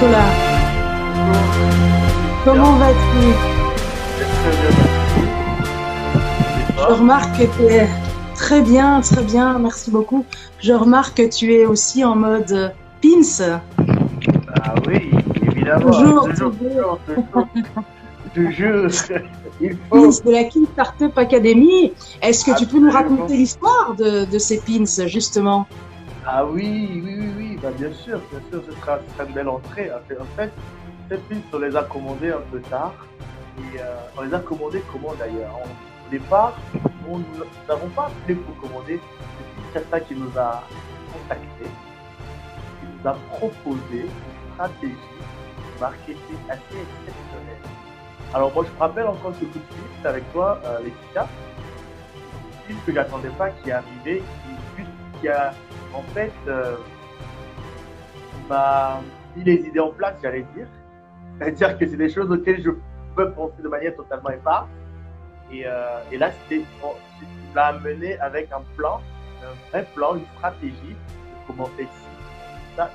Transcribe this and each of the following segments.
Chola. Comment vas-tu? Je remarque que tu es très bien, merci beaucoup. Je remarque que tu es aussi en mode pins. Ah oui, évidemment. Toujours. Il faut. Pins de la King Startup Academy. Est-ce que tu peux nous raconter l'histoire de ces pins, justement? Ah oui. Bah, bien sûr, ce sera une belle entrée. En fait, ces pins, on les a commandés un peu tard. Et on les a commandés comment d'ailleurs? Au départ, nous n'avons pas appelé pour commander. C'est quelqu'un qui nous a contactés, qui nous a proposé une stratégie marketing assez exceptionnelle. Alors moi, je me rappelle encore ce coup de fil avec toi, Laetitia. Un fil que j'attendais pas, qui est arrivé, qui a en fait m'a mis les idées en place, j'allais dire. C'est-à-dire que c'est des choses auxquelles je peux penser de manière totalement épargne. Et là, tu l'as amené avec un plan, un vrai plan, une stratégie de comment faire ci, ça.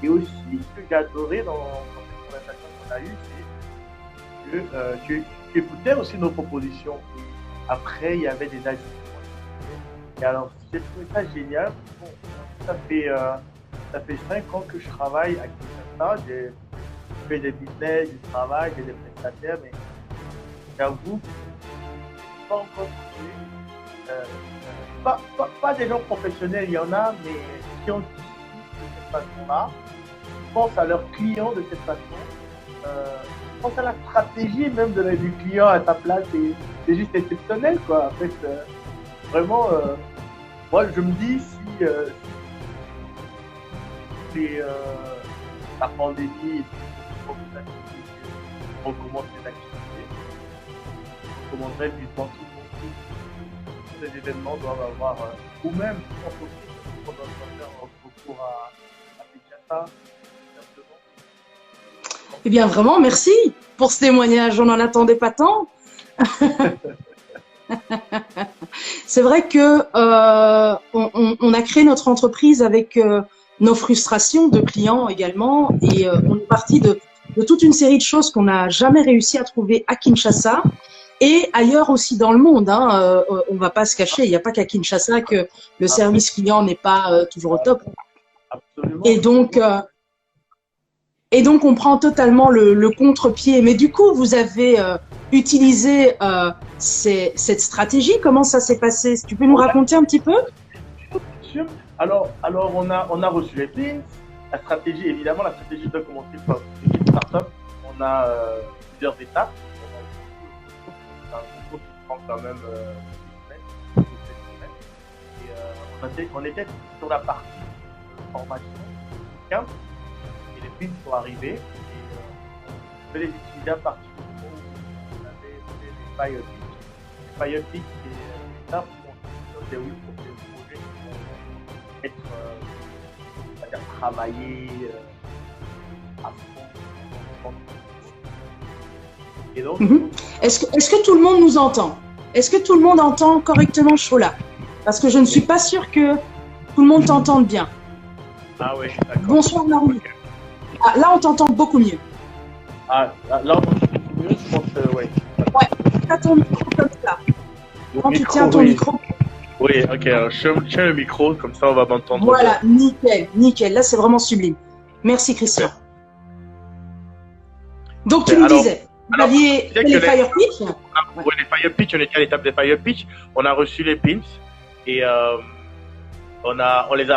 Et aussi, ce que j'ai adoré dans cette conversation qu'on a eue, c'est que tu écoutais aussi nos propositions. Et après, il y avait des ajustements. Et alors, j'ai trouvé ça génial. Bon, ça fait 5 ans que je travaille à Kinshasa. J'ai fait des business, du travail, j'ai des prestataires, mais j'avoue, pas encore trouvé. Pas des gens professionnels, il y en a, mais qui ont dit de cette façon-là, pensent à leurs clients de cette façon, pense à la stratégie même du client à ta place, c'est juste exceptionnel, quoi. En fait, vraiment, moi je me dis si la pandémie on commence les activités, on recommanderait vivement tous ces événements doivent avoir, ou même on doit faire un recours à Kinshasa. Eh bien, vraiment, merci pour ce témoignage. On n'en attendait pas tant. C'est vrai que on a créé notre entreprise avec nos frustrations de clients également, et on est parti de toute une série de choses qu'on n'a jamais réussi à trouver à Kinshasa et ailleurs aussi dans le monde. Hein. On va pas se cacher, il n'y a pas qu'à Kinshasa que le service client n'est pas toujours au top. Absolument. Et donc, on prend totalement le contre-pied. Mais du coup, vous avez utilisé cette stratégie. Comment ça s'est passé? Tu peux nous raconter un petit peu? Alors on a reçu les pins. La stratégie, évidemment, doit commencer par une startup. On a plusieurs étapes. C'est un concours qui prend quand même 6 semaines. Et on était sur la partie formation. Et les pins sont arrivés. Et on peut les utiliser à partir du moment où on avait les Fire Pitch. Les Fire Pitch, c'est l'étape où on se dit pour des projets qui vont être travaillés à fond. Et donc, Est-ce que tout le monde nous entend? Est-ce que tout le monde entend correctement Chola? Parce que je ne suis pas sûre que tout le monde t'entende bien. Ah oui, d'accord. Bonsoir Marie. Ah, là, on t'entend beaucoup mieux. Ah, là, on t'entend beaucoup mieux, je pense que oui. Ouais, tu as ton micro comme ça. Quand tu tiens ton micro. Oui, ok, alors je tiens le micro, comme ça on va m'entendre. Voilà, nickel. Là, c'est vraiment sublime. Merci Christian. Donc, tu nous disais, vous aviez les Fire Pitch. Oui, les Fire Pitch, on était à l'étape des Fire Pitch. On a reçu les pins et on les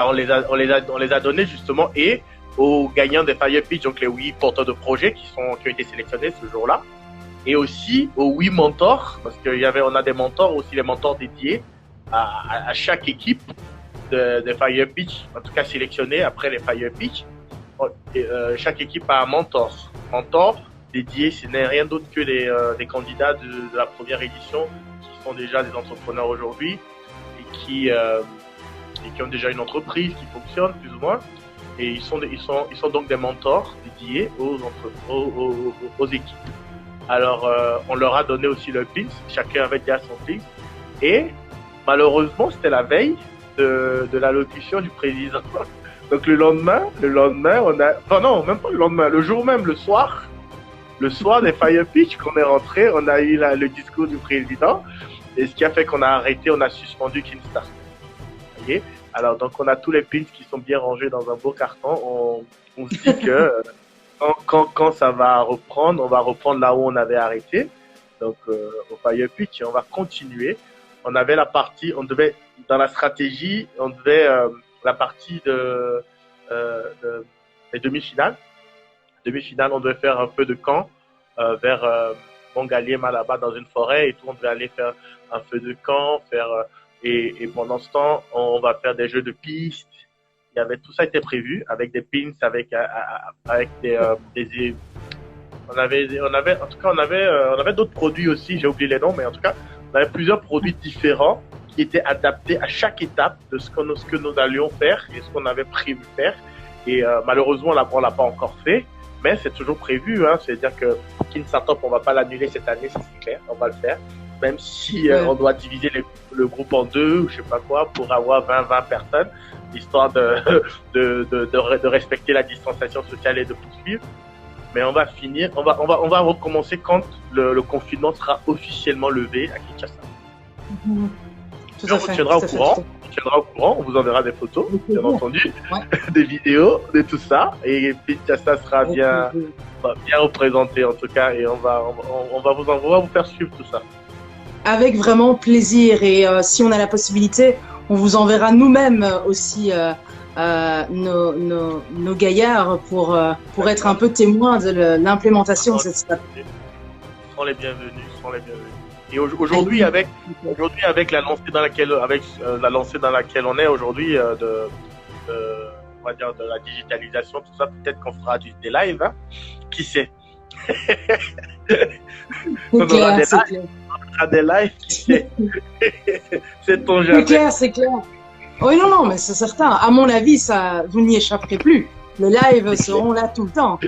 a donnés justement et aux gagnants des Fire Pitch, donc les 8 porteurs de projets qui ont été sélectionnés ce jour-là, et aussi aux 8 mentors, parce on a des mentors, aussi les mentors dédiés à chaque équipe de Fire Pitch, en tout cas sélectionnés après les Fire Pitch. Chaque équipe a un mentor dédié, ce n'est rien d'autre que les candidats de la première édition qui sont déjà des entrepreneurs aujourd'hui et qui ont déjà une entreprise qui fonctionne plus ou moins. Et ils sont donc des mentors dédiés aux équipes. Alors, on leur a donné aussi le pins. Chacun avait déjà son pins. Et malheureusement, c'était la veille de l'allocution du président Donc le lendemain, enfin non, même pas le lendemain, le jour même, le soir des Fire Pitch, qu'on est rentré, on a eu le discours du président, et ce qui a fait qu'on a arrêté, on a suspendu Kinstar. Okay? Alors donc on a tous les pins qui sont bien rangés dans un beau carton. On se dit que quand ça va reprendre, on va reprendre là où on avait arrêté. Donc au Fire Pitch, on va continuer. On avait la partie, on devait dans la stratégie, on devait la partie des demi-finales. Demi-finale, on devait faire un feu de camp vers Montgalier, Malaba, dans une forêt et tout. On devait aller faire un feu de camp, et pendant ce temps, on va faire des jeux de pistes. Il y avait tout ça était prévu avec des pins, avec des on avait d'autres produits aussi. J'ai oublié les noms, mais en tout cas, on avait plusieurs produits différents qui étaient adaptés à chaque étape de ce que nous allions faire et ce qu'on avait prévu faire. Et malheureusement, on l'a pas encore fait. Mais c'est toujours prévu, hein. C'est-à-dire que Kinsatop, on va pas l'annuler cette année, ça c'est clair, on va le faire. Même si on doit diviser le groupe en deux, ou je sais pas quoi, pour avoir 20 personnes, histoire de respecter la distanciation sociale et de poursuivre. Mais on va finir, on va recommencer quand le confinement sera officiellement levé à Kinshasa. Tout à fait. On tiendra au courant, on vous enverra des photos, bien entendu, des vidéos, de tout ça, et Kinshasa sera bien représenté en tout cas, et on va vous faire suivre tout ça. Avec vraiment plaisir, et si on a la possibilité, on vous enverra nous-mêmes aussi nos gaillards pour être un peu témoins de l'implémentation de cette stratégie. Ils seront les bienvenus. Et aujourd'hui, avec la lancée dans laquelle on est aujourd'hui, on va dire de la digitalisation, tout ça, peut-être qu'on fera des lives, hein. Qui sait? C'est clair. Des lives, qui sait? C'est ton jamais. C'est clair. Oui, non, mais c'est certain. À mon avis, vous n'y échapperez plus. Les lives seront là tout le temps.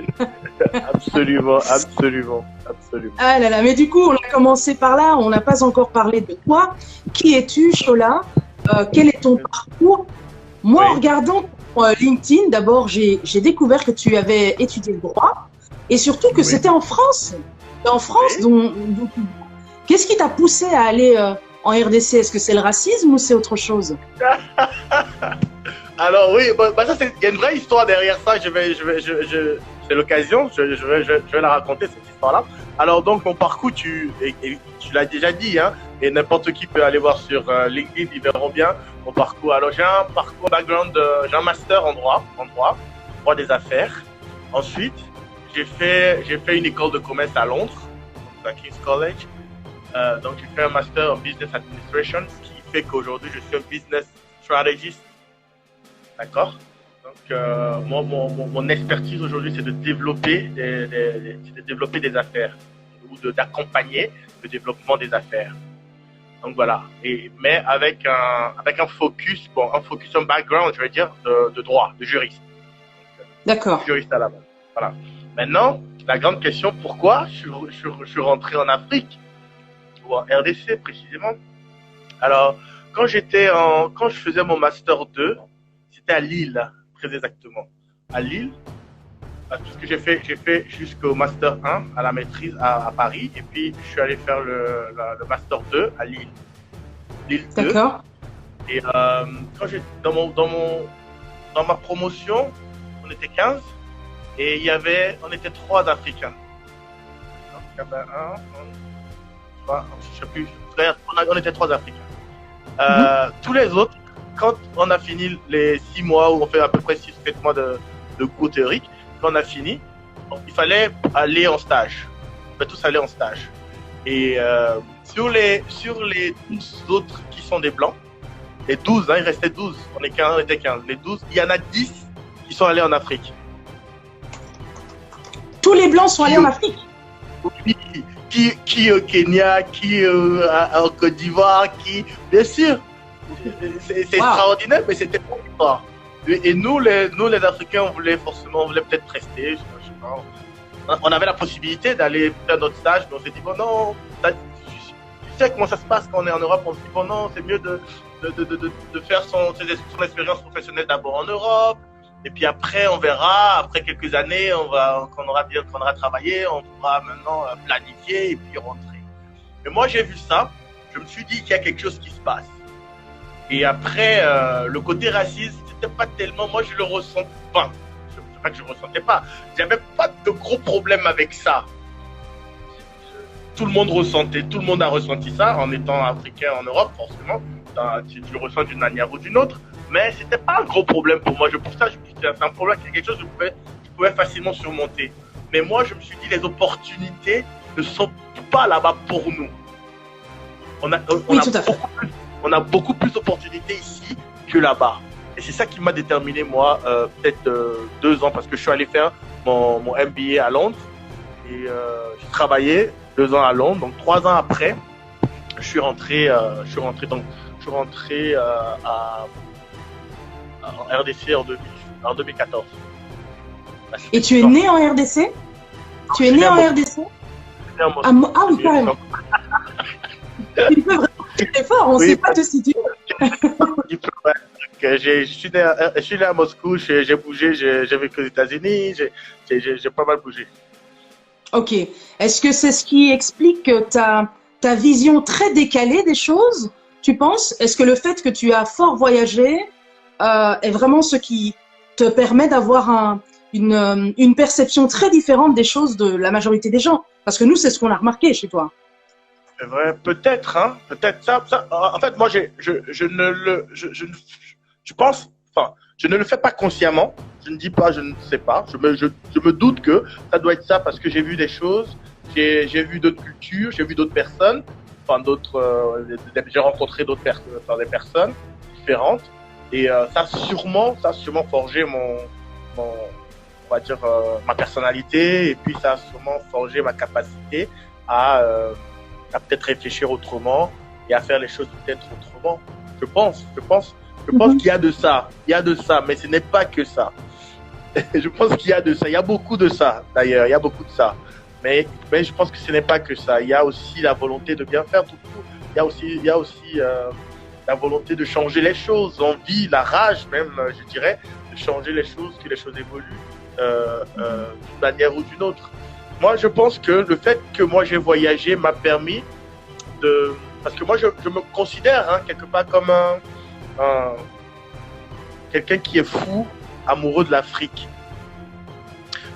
Absolument. Ah là là, mais du coup, on a commencé par là, on n'a pas encore parlé de toi. Qui es-tu, Chola? Quel est ton parcours? Moi, en regardant LinkedIn, d'abord, j'ai découvert que tu avais étudié le droit, et surtout que c'était en France. En France, qu'est-ce qui t'a poussé à aller en RDC? Est-ce que c'est le racisme ou c'est autre chose? Alors oui, ça il y a une vraie histoire derrière ça. C'est l'occasion, je vais la raconter cette histoire-là. Alors donc mon parcours, tu l'as déjà dit, hein, et n'importe qui peut aller voir sur LinkedIn, ils verront bien mon parcours. Alors j'ai un parcours background, j'ai un master en droit des affaires. Ensuite, j'ai fait une école de commerce à Londres, à King's College. Donc j'ai fait un master en business administration, ce qui fait qu'aujourd'hui je suis un business strategist. D'accord? Donc moi mon expertise aujourd'hui c'est de développer des affaires ou d'accompagner le développement des affaires. Donc voilà. Mais avec un focus, un background, je vais dire, de droit, de juriste. D'accord. Juriste à la base. Voilà. Maintenant, la grande question, pourquoi je suis rentré en Afrique, ou en RDC précisément. Alors, quand je faisais mon master 2, c'était à Lille, très exactement. À Lille, tout ce que j'ai fait jusqu'au master 1 à la maîtrise à Paris, et puis je suis allé faire le master 2 à Lille. Lille 2. D'accord. Et quand j'étais dans ma promotion, on était 15 et on était 3 Africains. Il y avait je sais plus, on était 3 Africains. Tous les autres, quand on a fini les 6 mois, où on fait à peu près 6-7 mois de cours théoriques, quand on a fini, il fallait aller en stage. On devait tous aller en stage. Et sur les 12 autres qui sont des blancs, les 12, il restait 12, on était 15. Les 12, il y en a 10 qui sont allés en Afrique. Tous les blancs sont allés en Afrique? Oui. Qui au Kenya, qui en Côte d'Ivoire, bien sûr, c'est extraordinaire, mais c'était pas l'histoire. Et nous les Africains, on voulait peut-être rester, je sais pas. On avait la possibilité d'aller faire notre stage, mais on s'est dit bon non, tu sais comment ça se passe quand on est en Europe, on se dit bon non, c'est mieux de faire son expérience professionnelle d'abord en Europe, Et puis après, on verra, après quelques années, quand on aura travaillé, on pourra maintenant planifier et puis rentrer. Mais moi, j'ai vu ça, je me suis dit qu'il y a quelque chose qui se passe. Et après, le côté raciste, c'était pas tellement, moi je le ressens pas. C'est pas que je ressentais pas, j'avais pas de gros problèmes avec ça. Tout le monde ressentait, tout le monde a ressenti ça en étant africain en Europe, forcément. Tu le ressens d'une manière ou d'une autre, mais c'était pas un gros problème pour moi. Pour ça, c'est un problème, c'est quelque chose que je pouvais facilement surmonter. Mais moi, je me suis dit, les opportunités ne sont pas là-bas pour nous. On a beaucoup plus d'opportunités ici que là-bas. Et c'est ça qui m'a déterminé, moi, peut-être 2 ans, parce que je suis allé faire mon MBA à Londres. Et j'ai travaillé 2 ans à Londres. Donc 3 ans après, je suis rentré en RDC en 2014. Et tu es né en RDC? Tu es né en RDC? Ah oui, quand même. Tu peux vraiment être fort, on ne sait pas te situer. Je suis né à Moscou, j'ai bougé, j'ai vécu aux États-Unis, j'ai pas mal bougé. Ok. Est-ce que c'est ce qui explique ta vision très décalée des choses, tu penses? Est-ce que le fait que tu as fort voyagé est vraiment ce qui te permet d'avoir une perception très différente des choses de la majorité des gens? Parce que nous, c'est ce qu'on a remarqué chez toi. C'est vrai, peut-être, hein, peut-être ça. En fait, moi, je pense, enfin, je ne le fais pas consciemment. Je ne dis pas, je ne sais pas. Je me doute que ça doit être ça parce que j'ai vu des choses, j'ai vu d'autres cultures, j'ai vu d'autres personnes, enfin j'ai rencontré d'autres personnes, enfin, des personnes différentes, et ça a sûrement forgé on va dire ma personnalité, et puis ça a sûrement forgé ma capacité à peut-être réfléchir autrement et à faire les choses peut-être autrement. Je pense qu'il y a de ça, mais ce n'est pas que ça. Je pense qu'il y a de ça, il y a beaucoup de ça d'ailleurs, il y a beaucoup de ça. Mais je pense que ce n'est pas que ça. Il y a aussi la volonté de bien faire tout. Il y a aussi la volonté de changer les choses, l'envie, la rage même, je dirais, de changer les choses, que les choses évoluent d'une manière ou d'une autre. Moi, je pense que le fait que moi j'ai voyagé m'a permis de... Parce que moi, je me considère quelque part comme quelqu'un qui est fou, amoureux de l'Afrique.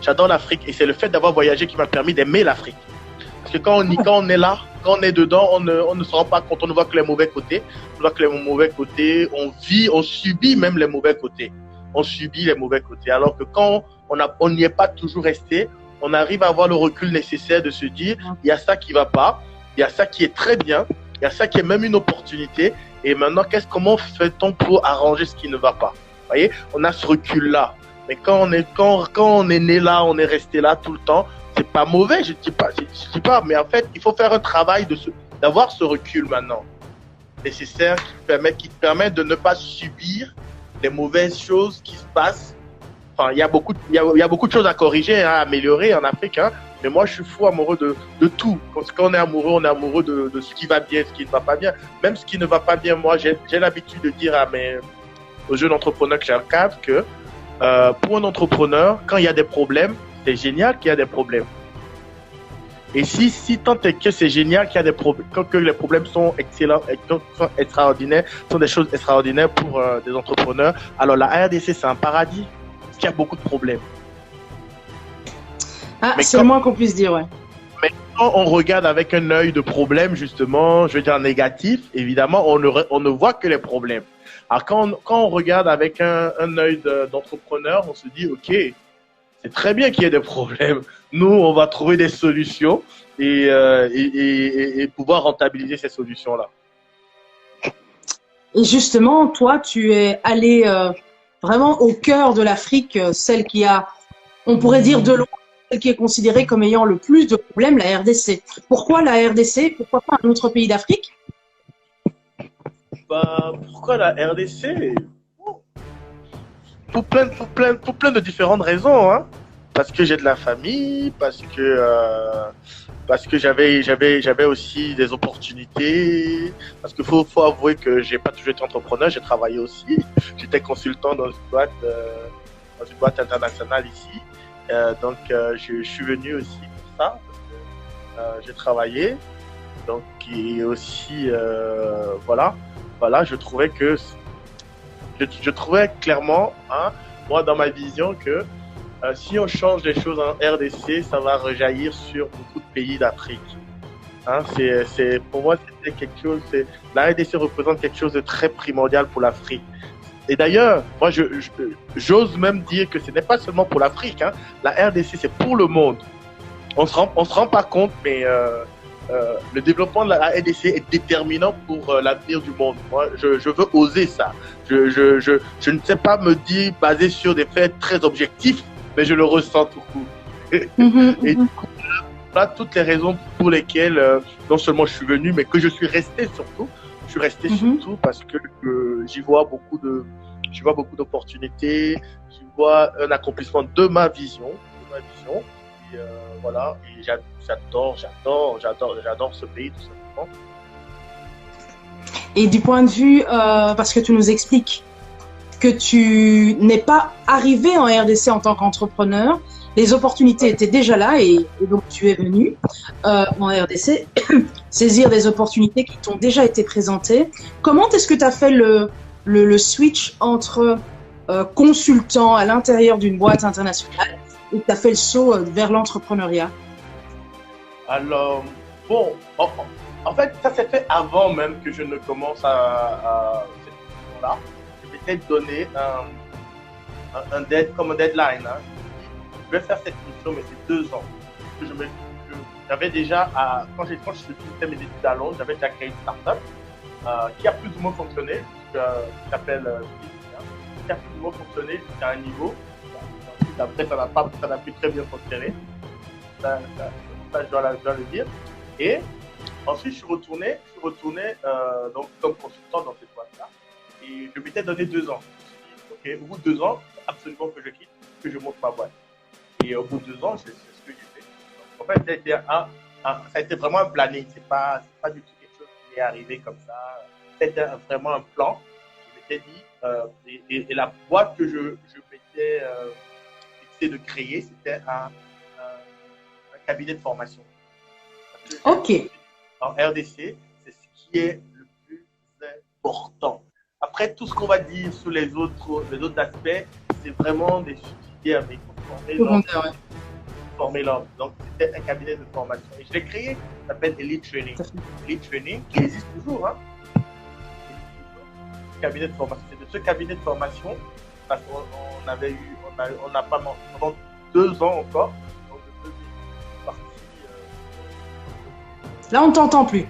J'adore l'Afrique et c'est le fait d'avoir voyagé qui m'a permis d'aimer l'Afrique. Parce que quand on est là, quand on est dedans, on ne se rend pas compte, on ne voit que les mauvais côtés. On voit que les mauvais côtés, on subit même les mauvais côtés. On subit les mauvais côtés. Alors que quand on n'y est pas toujours resté, on arrive à avoir le recul nécessaire de se dire, il y a ça qui va pas, il y a ça qui est très bien, il y a ça qui est même une opportunité. Et maintenant, comment fait-on pour arranger ce qui ne va pas? Vous voyez, on a ce recul-là. Mais quand on est né là, on est resté là tout le temps, c'est pas mauvais, je dis pas, mais en fait, il faut faire un travail d'avoir ce recul maintenant nécessaire qui permet de ne pas subir les mauvaises choses qui se passent. Enfin, il y a beaucoup de choses à corriger, à améliorer en Afrique, hein, mais moi, je suis fou amoureux de tout. Quand on est amoureux de ce qui va bien, ce qui ne va pas bien. Même ce qui ne va pas bien, moi, j'ai l'habitude de dire aux jeunes entrepreneurs que j'encadre que pour un entrepreneur, quand il y a des problèmes, c'est génial qu'il y a des problèmes. Et si tant est que c'est génial qu'il y a des problèmes, que les problèmes sont excellents, sont extraordinaires, sont des choses extraordinaires pour des entrepreneurs, alors la RDC, c'est un paradis, parce qu'il y a beaucoup de problèmes. C'est le moins qu'on puisse dire, ouais. Mais quand on regarde avec un œil de problème, justement, je veux dire négatif, évidemment, on ne voit que les problèmes. Alors quand on regarde avec un œil d'entrepreneur, on se dit, ok, c'est très bien qu'il y ait des problèmes. Nous, on va trouver des solutions et pouvoir rentabiliser ces solutions-là. Et justement, toi, tu es allé vraiment au cœur de l'Afrique, celle qui a, on pourrait dire de loin, celle qui est considérée comme ayant le plus de problèmes, la RDC. Pourquoi la RDC? Pourquoi pas un autre pays d'Afrique? Pourquoi la RDC? Pour plein de différentes raisons, hein. Parce que j'ai de la famille, parce que j'avais aussi des opportunités, parce qu'il faut avouer que j'ai pas toujours été entrepreneur, j'ai travaillé aussi, j'étais consultant dans une boîte dans une boîte internationale ici. Donc, je suis venu aussi pour ça. J'ai travaillé. Donc, et aussi, voilà, je trouvais je trouvais clairement, hein, moi, dans ma vision, que si on change les choses en RDC, ça va rejaillir sur beaucoup de pays d'Afrique. Hein, pour moi, c'était quelque chose. La RDC représente quelque chose de très primordial pour l'Afrique. Et d'ailleurs, moi, j'ose même dire que ce n'est pas seulement pour l'Afrique. Hein. La RDC, c'est pour le monde. On se rend pas compte, mais le développement de la RDC est déterminant pour l'avenir du monde. Moi, je veux oser ça. Je ne sais pas me dire basé sur des faits très objectifs, mais je le ressens tout court. Et du coup, voilà toutes les raisons pour lesquelles non seulement je suis venu, mais que je suis resté surtout. Je suis resté surtout parce que j'y vois beaucoup d'opportunités, j'y vois un accomplissement de ma vision. Et voilà, et j'adore ce pays tout simplement. Et du point de vue, parce que tu nous expliques que tu n'es pas arrivé en RDC en tant qu'entrepreneur, les opportunités étaient déjà là et donc tu es venu en RDC saisir des opportunités qui t'ont déjà été présentées. Comment est-ce que tu as fait le switch entre consultant à l'intérieur d'une boîte internationale et tu as fait le saut vers l'entrepreneuriat? Alors, bon, en fait, ça s'est fait avant même que je ne commence à cette mission-là. Je m'étais donné un deadline. Hein. Je vais faire cette mission, mais c'est 2 ans. J'avais déjà, quand je suis fait mes études à Londres, j'avais déjà créé une start-up qui a plus ou moins fonctionné, qui s'appelle qui a plus ou moins fonctionné jusqu'à un niveau. Après, ça n'a plus très bien fonctionné. Ça, je dois le dire. Et ensuite, je suis retourné donc, comme consultant dans cette boîte-là. Et je m'étais donné 2 ans. Je me suis dit, OK, au bout de 2 ans, absolument que je quitte, que je monte ma boîte. Et au bout de 2 ans, c'est ce que j'ai fait. Donc, en fait, ça a été vraiment un planning. C'est pas du tout quelque chose qui est arrivé comme ça. C'était vraiment un plan. Je m'étais dit, et la boîte que je m'étais fixé de créer, c'était un cabinet de formation. OK. En RDC, c'est ce qui est le plus important. Après, tout ce qu'on va dire sur les autres aspects, c'est vraiment des subsidiaires, mais former l'homme. Donc, c'était un cabinet de formation. Et je l'ai créé, ça s'appelle Elite Training. Elite Training, qui existe toujours. Hein. Cabinet de formation. C'est de ce cabinet de formation, parce qu'on a pas pendant 2 ans encore. Donc, là, on ne t'entend plus.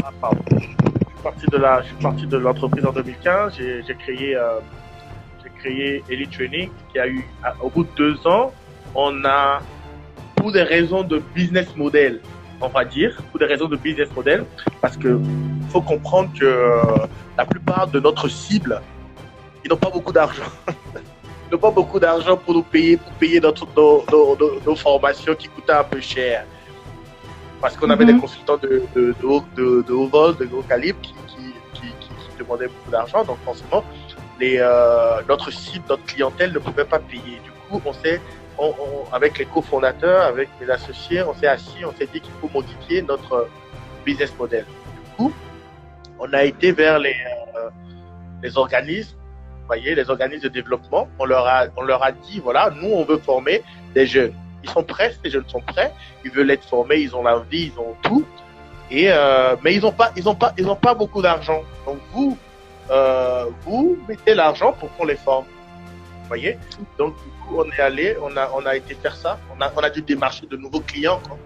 Ah, pardon. Je suis parti de l'entreprise en 2015. J'ai créé Elite Training, qui a eu, au bout de 2 ans, on a, pour des raisons de business model, on va dire, parce que faut comprendre que la plupart de notre cible, ils n'ont pas beaucoup d'argent. Ils n'ont pas beaucoup d'argent pour nous payer, nos formations qui coûtaient un peu cher. Parce qu'on avait des consultants de haut vol, de gros calibre qui demandaient beaucoup d'argent. Donc forcément, notre cible, notre clientèle ne pouvait pas payer. Du coup, avec les cofondateurs, avec les associés, on s'est assis, on s'est dit qu'il faut modifier notre business model. Du coup, on a été vers les organismes, vous voyez, les organismes de développement. On leur a dit, voilà, nous, on veut former des jeunes. Ils sont prêts, ces jeunes sont prêts, ils veulent être formés, ils ont l'envie, ils ont tout. Mais ils ont pas beaucoup d'argent. Donc vous mettez l'argent pour qu'on les forme. Vous voyez? Donc du coup, on est allé, on a été faire ça. On a dû démarcher de nouveaux clients, quoi.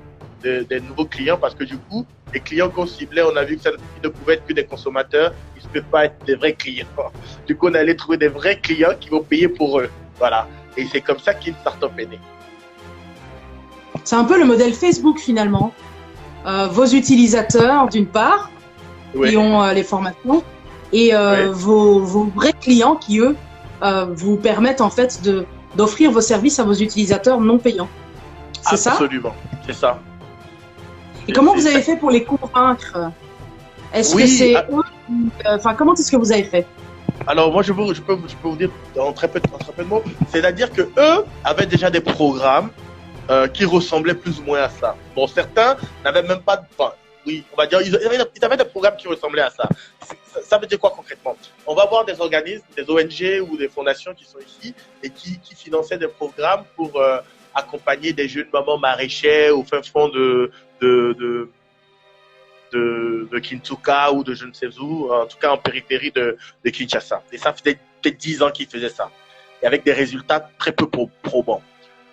Des nouveaux clients, parce que du coup, les clients qu'on ciblait, on a vu qu'ils ne pouvaient être que des consommateurs, ils ne peuvent pas être des vrais clients. Du coup, on est allé trouver des vrais clients qui vont payer pour eux. Voilà. Et c'est comme ça qu'une startup est née. C'est un peu le modèle Facebook finalement. Vos utilisateurs d'une part, qui ont les formations, et vos vrais clients qui eux vous permettent en fait d'offrir vos services à vos utilisateurs non payants. C'est ça? Absolument, c'est ça. Et comment vous avez fait pour les convaincre? Est-ce que c'est eux? Enfin, comment est-ce que vous avez fait? Alors moi je peux vous dire en en très peu de mots, c'est-à-dire que eux avaient déjà des programmes qui ressemblaient plus ou moins à ça. Bon, certains n'avaient même pas de... Enfin, oui, on va dire, ils avaient des programmes qui ressemblaient à ça. Ça veut dire quoi concrètement? On va voir des organismes, des ONG ou des fondations qui sont ici et qui finançaient des programmes pour accompagner des jeunes mamans maraîchers au fin fond de, de, de Kintuka ou de je ne sais où, en tout cas en périphérie de Kinshasa. Et ça faisait peut-être 10 ans qu'ils faisaient ça. Et avec des résultats très peu probants.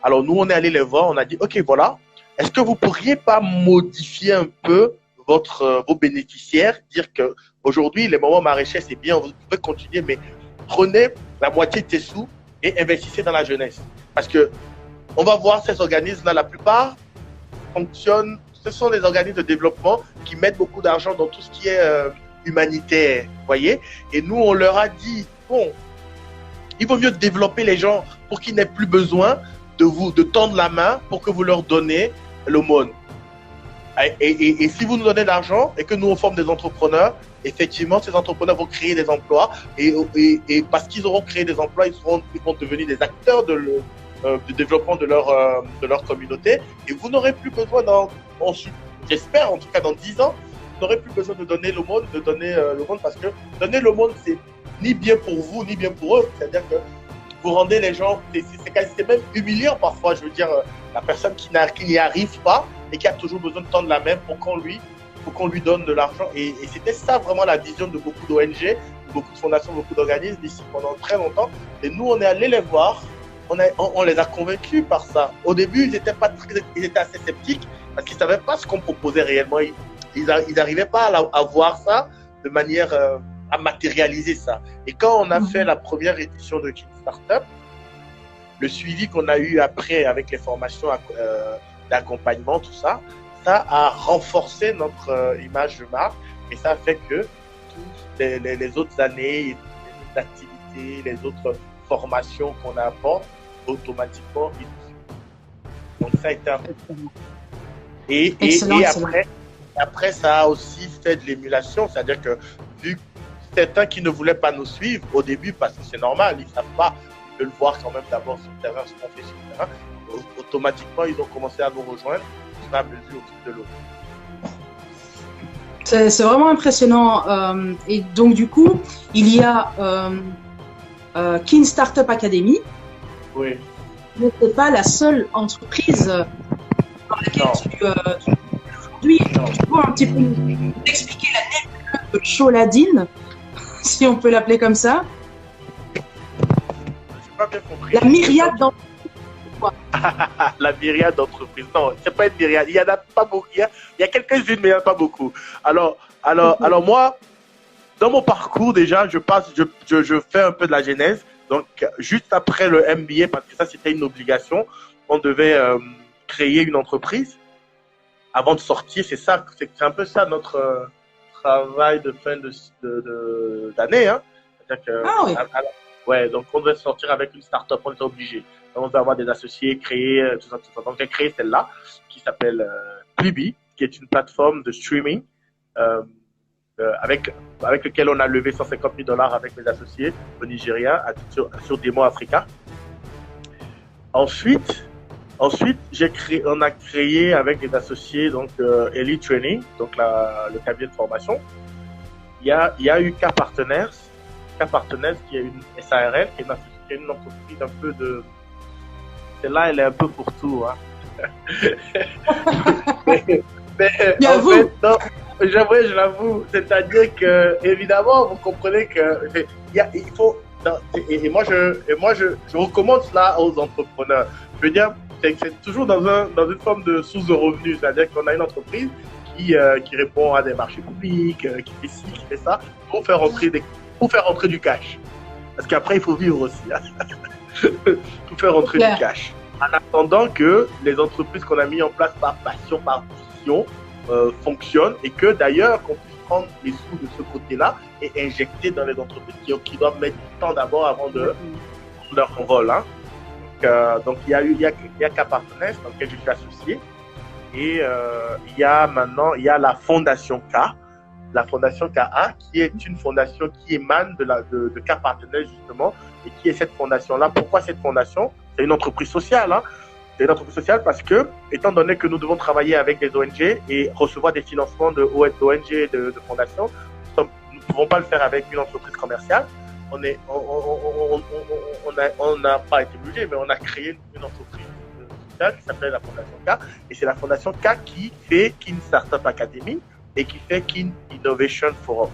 Alors nous, on est allé les voir, on a dit, OK, voilà, est-ce que vous pourriez pas modifier un peu vos bénéficiaires, dire que aujourd'hui les mamans maraîchers, c'est bien, vous pouvez continuer, mais prenez la moitié de tes sous et investissez dans la jeunesse. Parce que on va voir ces organismes-là, la plupart fonctionnent, ce sont des organismes de développement qui mettent beaucoup d'argent dans tout ce qui est humanitaire, vous voyez. Et nous, on leur a dit, bon, il vaut mieux développer les gens pour qu'ils n'aient plus besoin de tendre la main pour que vous leur donnez l'aumône. Et si vous nous donnez de l'argent et que nous on forme des entrepreneurs, effectivement, ces entrepreneurs vont créer des emplois et parce qu'ils auront créé des emplois, ils vont devenir des acteurs du développement de leur communauté et vous n'aurez plus besoin j'espère en tout cas dans 10 ans, vous n'aurez plus besoin de donner l'aumône, parce que donner l'aumône, c'est ni bien pour vous, ni bien pour eux. C'est-à-dire que vous rendez les gens, c'est même humiliant parfois, je veux dire, la personne qui n'y arrive pas et qui a toujours besoin de tendre la main pour qu'on lui donne de l'argent. Et c'était ça vraiment la vision de beaucoup d'ONG, beaucoup de fondations, beaucoup d'organismes ici pendant très longtemps. Et nous, on est allé les voir, on les a convaincus par ça. Au début, ils étaient assez sceptiques parce qu'ils ne savaient pas ce qu'on proposait réellement. Ils n'arrivaient pas à voir ça de manière à matérialiser ça. Et quand on a fait la première édition de Kin Startup, le suivi qu'on a eu après avec les formations d'accompagnement, tout ça, ça a renforcé notre image de marque et ça a fait que toutes les autres années, les autres activités, les autres formations qu'on apporte, automatiquement, ils nous suivent. Donc ça a été un peu... Et après, ça a aussi fait de l'émulation, c'est-à-dire que vu que certains qui ne voulaient pas nous suivre au début, parce que c'est normal, ils ne savent pas, ils veulent voir quand même d'abord sur le terrain ce qu'on fait sur le terrain, automatiquement, ils ont commencé à nous rejoindre au fur et à mesure au fil de l'eau. C'est vraiment impressionnant. Et donc, du coup, il y a Kin Startup Academy. Oui. Ce n'est pas la seule entreprise dans laquelle tu aujourd'hui. Tu peux un petit peu nous expliquer la nébuleuse de Choladine, si on peut l'appeler comme ça. J'ai pas bien compris. La myriade d'entreprises. La myriade d'entreprises. Non, c'est pas une myriade. Il y en a pas beaucoup. Il y a quelques-unes, mais il n'y en a pas beaucoup. Alors moi, dans mon parcours déjà, je fais un peu de la genèse. Donc, juste après le MBA, parce que ça c'était une obligation, on devait créer une entreprise avant de sortir. C'est un peu ça notre travail de fin d'année. Hein. C'est-à-dire que, ouais, donc on devait sortir avec une start-up, on était obligé. Donc, on devait avoir des associés, créer tout ça. Donc, j'ai créé celle-là qui s'appelle Plibi, qui est une plateforme de streaming avec lequel on a levé $150 000 avec mes associés au Nigeria sur Demo Africa. Ensuite, on a créé avec les associés donc Elite Training, donc le cabinet de formation. Il y a eu K-Partners qui est une SARL, qui est une entreprise un peu de... Celle-là, elle est un peu pour tout. Hein. mais en fait, non, je l'avoue. C'est-à-dire que, évidemment, vous comprenez que il faut... Et moi, je recommande cela aux entrepreneurs. Je veux dire, c'est toujours dans une forme de source de revenus. C'est-à-dire qu'on a une entreprise qui répond à des marchés publics, qui fait ci, qui fait ça, pour faire rentrer du cash. Parce qu'après, il faut vivre aussi. Hein. Pour faire rentrer du cash. En attendant que les entreprises qu'on a mis en place par passion, par vision, fonctionnent et que d'ailleurs, qu'on puisse prendre les sous de ce côté-là et injecter dans les entreprises qui doivent mettre du temps d'abord avant de leur envol. Hein. Donc, il y a K-Partners dans lequel je suis associé et il y a la Fondation K la fondation KA, qui est une fondation qui émane de K Partenaires, justement, et qui est cette fondation-là. Pourquoi cette fondation? C'est une entreprise sociale, hein. C'est une entreprise sociale parce que, étant donné que nous devons travailler avec des ONG et recevoir des financements d'ONG et de fondations, nous ne pouvons pas le faire avec une entreprise commerciale. On n'a pas été obligé, mais on a créé une entreprise sociale qui s'appelle la Fondation K. Et c'est la Fondation K qui fait Kin Startup Academy et qui fait Kin Innovation Forum.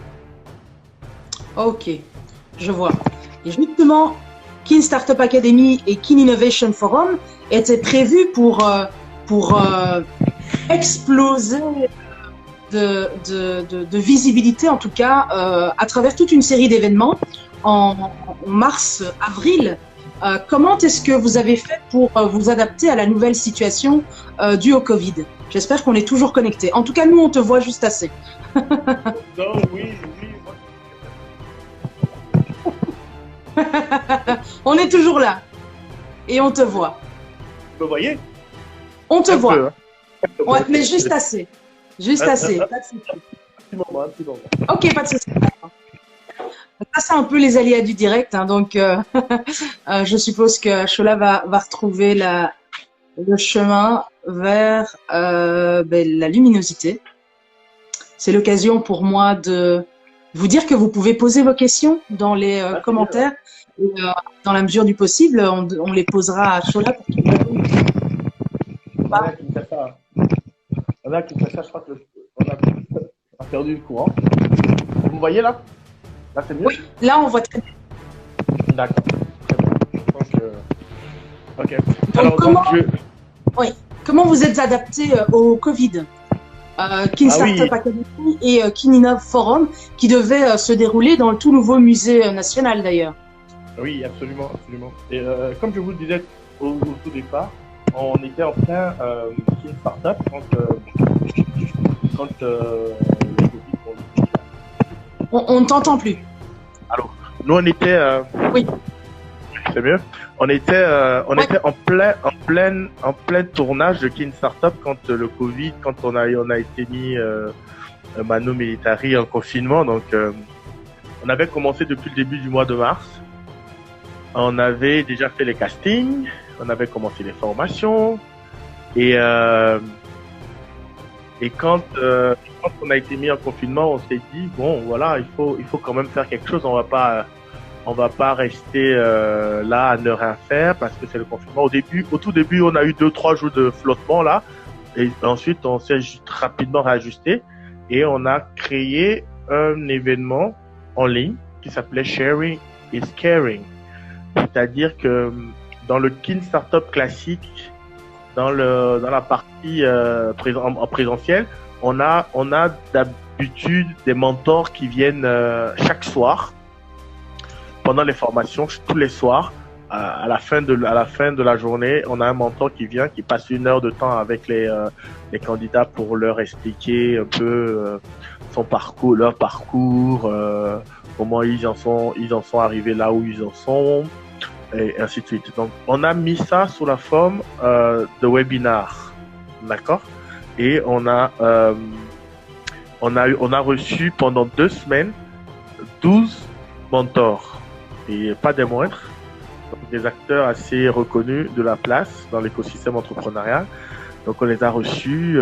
Ok, je vois. Et justement, Kin Startup Academy et Kin Innovation Forum étaient prévus pour exploser de visibilité, en tout cas, à travers toute une série d'événements en mars, avril. Comment est-ce que vous avez fait pour vous adapter à la nouvelle situation due au Covid? J'espère qu'on est toujours connectés. En tout cas, nous, on te voit juste assez. Non, oui. On est toujours là. Et on te voit. Vous me voyez? On te voit. Peu, hein. Ouais, mais juste assez. Juste assez. Pas de souci. Un petit moment. Ok, pas de souci. Ça, c'est un peu les aléas du direct. Hein, donc, je suppose que Chola va retrouver le chemin vers la luminosité. C'est l'occasion pour moi de vous dire que vous pouvez poser vos questions dans les commentaires. Et, dans la mesure du possible, on les posera à Chola pour qu'il réponde. On a qui fait ça. Je crois qu'on a perdu le courant. Vous me voyez là? Là, c'est mieux? Oui, là, on voit très bien. D'accord. Très bien. Je pense que... Ok. Donc, Alors, comment vous êtes adapté au Covid? Kin Startup Academy et Kin Innov Forum, qui devait se dérouler dans le tout nouveau musée national d'ailleurs. Oui, absolument. Et comme je vous le disais au tout départ, on était en plein Kin Startup quand le Covid. On ne t'entend plus. Alors, nous on était. Oui. C'est mieux. On était en plein tournage de Kin Startup quand le Covid, quand on a été mis mano militari en confinement. Donc, on avait commencé depuis le début du mois de mars. On avait déjà fait les castings, on avait commencé les formations et quand on a été mis en confinement, on s'est dit bon voilà, il faut quand même faire quelque chose. On va pas rester là à ne rien faire parce que c'est le confinement. Au tout début, on a eu 2-3 jours de flottement là et ensuite on s'est rapidement réajusté et on a créé un événement en ligne qui s'appelait Sharing is Caring. C'est-à-dire que dans le Kin Startup classique, dans la partie en présentiel, on a d'habitude des mentors qui viennent chaque soir pendant les formations, tous les soirs. À la fin de la journée, on a un mentor qui vient, qui passe 1 heure de temps avec les candidats pour leur expliquer un peu leur parcours, comment ils en sont arrivés là où ils en sont. Et ainsi de suite. Donc, on a mis ça sous la forme de webinar, d'accord? Et on a reçu pendant 2 semaines 12 mentors et pas des moindres, donc des acteurs assez reconnus de la place dans l'écosystème entrepreneurial. Donc, on les a reçus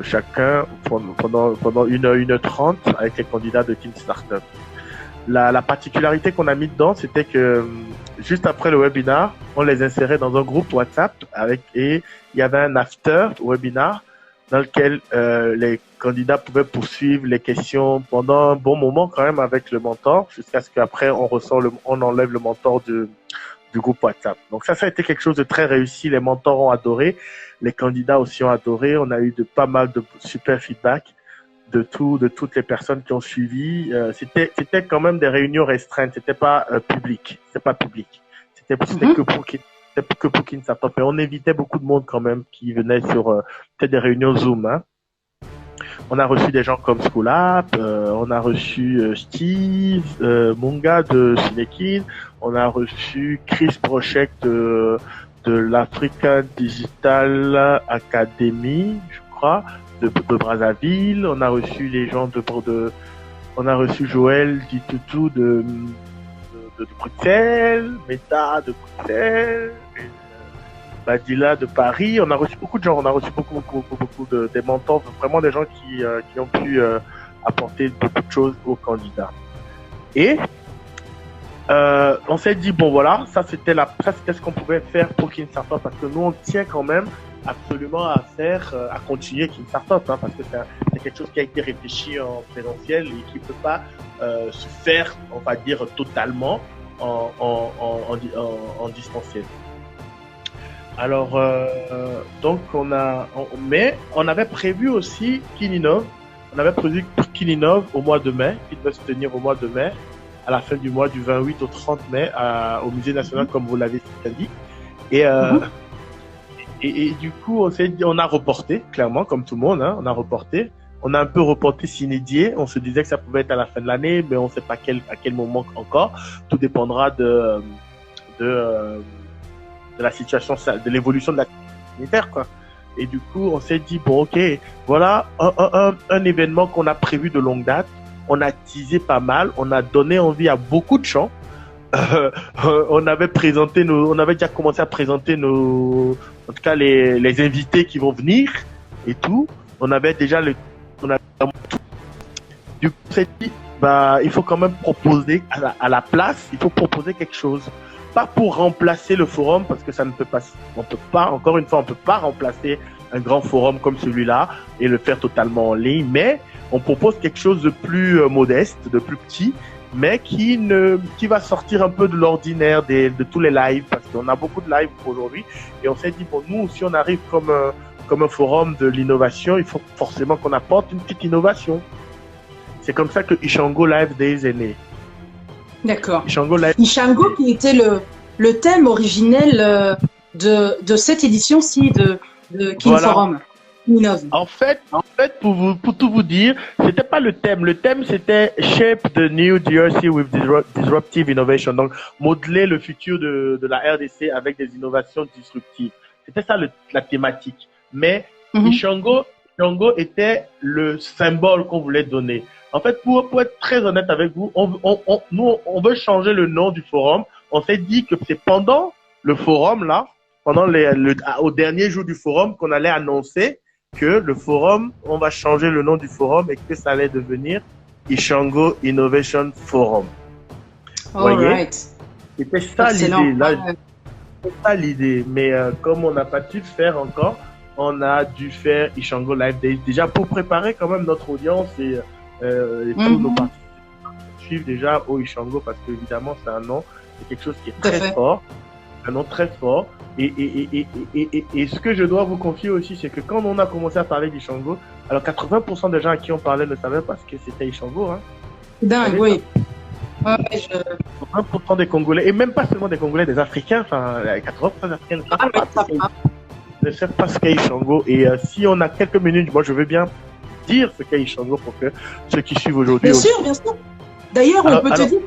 chacun pendant 1h30 avec les candidats de Kin Startup. La particularité qu'on a mis dedans, c'était que juste après le webinar, on les insérait dans un groupe WhatsApp et il y avait un after webinar dans lequel les candidats pouvaient poursuivre les questions pendant un bon moment quand même avec le mentor jusqu'à ce qu'après on enlève le mentor du groupe WhatsApp. Donc ça a été quelque chose de très réussi. Les mentors ont adoré, les candidats aussi ont adoré. On a eu pas mal de super feedback de toutes les personnes qui ont suivi. C'était quand même des réunions restreintes, c'était pas public, c'était que pour Kin Startup. Et on évitait beaucoup de monde quand même qui venait sur peut-être des réunions Zoom. Hein. On a reçu des gens comme Schoolab, on a reçu Steve Munga de Cinekin, on a reçu Chris Brochek de l'African Digital Academy, je crois. de Brazzaville, on a reçu les gens on a reçu Joël Ditoutou de Bruxelles, Meta de Bruxelles, Badila de Paris. On a reçu beaucoup de gens, on a reçu beaucoup des mentors, vraiment des gens qui ont pu apporter beaucoup de choses aux candidats. Et on s'est dit bon voilà, ça c'était ce qu'on pouvait faire pour Kinstartup, parce que nous on tient quand même absolument à continuer Kinstartup, parce que c'est quelque chose qui a été réfléchi en présentiel et qui peut pas se faire, on va dire, totalement en distanciel. Alors donc mais on avait prévu aussi Kininov. On avait prévu Kininov au mois de mai, qui devait se tenir au mois de mai, à la fin du mois, du 28 au 30 mai, au Musée national, comme vous l'avez dit. Et du coup, on a reporté, clairement, comme tout le monde, on a reporté. On a un peu reporté s'inédier. On se disait que ça pouvait être à la fin de l'année, mais on ne sait pas à quel moment encore. Tout dépendra de la situation, de l'évolution de la sanitaire, quoi. Et du coup, on s'est dit, bon, ok, voilà un événement qu'on a prévu de longue date. On a teasé pas mal, on a donné envie à beaucoup de gens. On avait déjà commencé à présenter en tout cas les invités qui vont venir et tout. On avait déjà du coup, on s'est dit, il faut quand même proposer à la place, il faut proposer quelque chose. Pas pour remplacer le forum, parce que on peut pas remplacer un grand forum comme celui-là et le faire totalement en ligne, mais on propose quelque chose de plus modeste, de plus petit, mais qui va sortir un peu de l'ordinaire de tous les lives, parce qu'on a beaucoup de lives aujourd'hui, et on s'est dit, bon, nous, si on arrive comme un forum de l'innovation, il faut forcément qu'on apporte une petite innovation. C'est comme ça que Ishango Live Days est né. D'accord. Ishango qui était le thème originel de cette édition-ci de King Forum. En fait, pour tout vous dire, c'était pas le thème. Le thème, c'était Shape the New DRC with Disruptive Innovation. Donc, modeler le futur de la RDC avec des innovations disruptives. C'était ça la thématique. Mais Ishango était le symbole qu'on voulait donner. En fait, pour être très honnête avec vous, on veut changer le nom du forum. On s'est dit que c'est pendant le forum là, au dernier jour du forum, qu'on allait annoncer que le forum, on va changer le nom du forum et que ça allait devenir Ishango Innovation Forum. Vous voyez? C'était ça l'idée. Là, c'était ça l'idée. Mais comme on n'a pas pu le faire encore, on a dû faire Ishango Live Days déjà pour préparer quand même notre audience et tous nos participants suivent déjà au Ishango, parce qu'évidemment c'est un nom, c'est quelque chose qui est très fort, un nom très fort. Et ce que je dois vous confier aussi, c'est que quand on a commencé à parler d'Ishango, alors 80% des gens à qui on parlait ne savaient pas ce que c'était Ishango. Dingue, oui. 20% des Congolais, et même pas seulement des Congolais, des Africains, 80% des Africains ne savent pas ce qu'est Ishango. Et si on a quelques minutes, moi je veux bien dire ce qu'est Ishango pour que ceux qui suivent aujourd'hui. Bien sûr, bien sûr. D'ailleurs, on peut te dire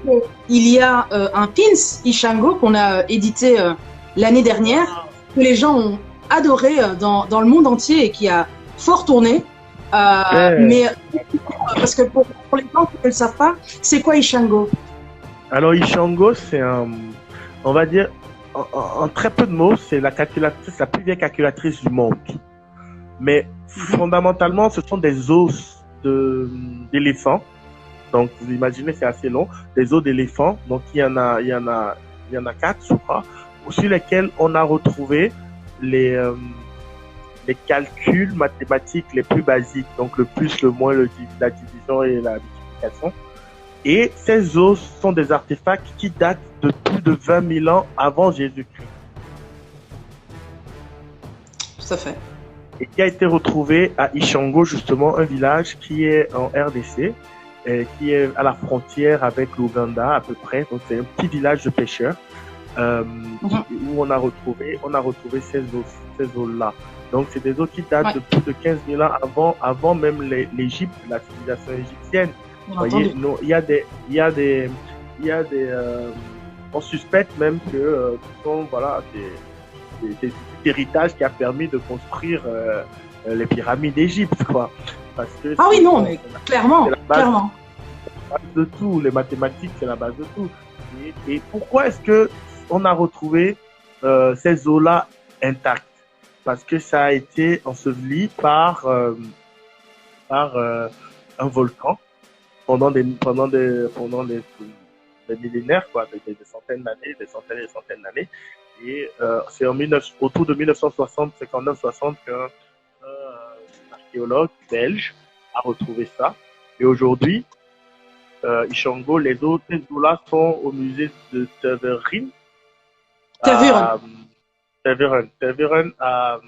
qu'il y a un pins Ishango qu'on a édité l'année dernière, que les gens ont adoré dans le monde entier et qui a fort tourné. Mais parce que pour les gens qui ne le savent pas, c'est quoi Ishango? Alors Ishango, c'est on va dire, en très peu de mots, c'est la plus vieille calculatrice du monde. Mais fondamentalement, ce sont des os d'éléphants. Donc vous imaginez, c'est assez long. Des os d'éléphants. Donc il y en a 4, je crois, sur lesquels on a retrouvé les calculs mathématiques les plus basiques, donc le plus, le moins, la division et la multiplication. Et ces os sont des artefacts qui datent de plus de 20 000 ans avant Jésus-Christ. Tout à fait. Et qui a été retrouvé à Ishango, justement, un village qui est en RDC, qui est à la frontière avec l'Ouganda à peu près. Donc c'est un petit village de pêcheurs où on a retrouvé ces os-là. Donc c'est des os qui datent de plus de 15 000 ans avant même l'Égypte, la civilisation égyptienne. Vous voyez, on suspecte même que ce sont des héritages qui a permis de construire les pyramides d'Égypte, quoi. Parce que ah oui, non, mais clairement, clairement. La base de tout, les mathématiques, c'est la base de tout. Et pourquoi est-ce que on a retrouvé ces eaux-là intactes? Parce que ça a été enseveli par un volcan pendant des millénaires, quoi, des centaines d'années, des centaines et des centaines d'années. Et c'est autour de 1960, 59-60 qu'un archéologue belge a retrouvé ça. Et aujourd'hui, Ishango, ces eaux-là sont au musée de Tervuren. Tervuren à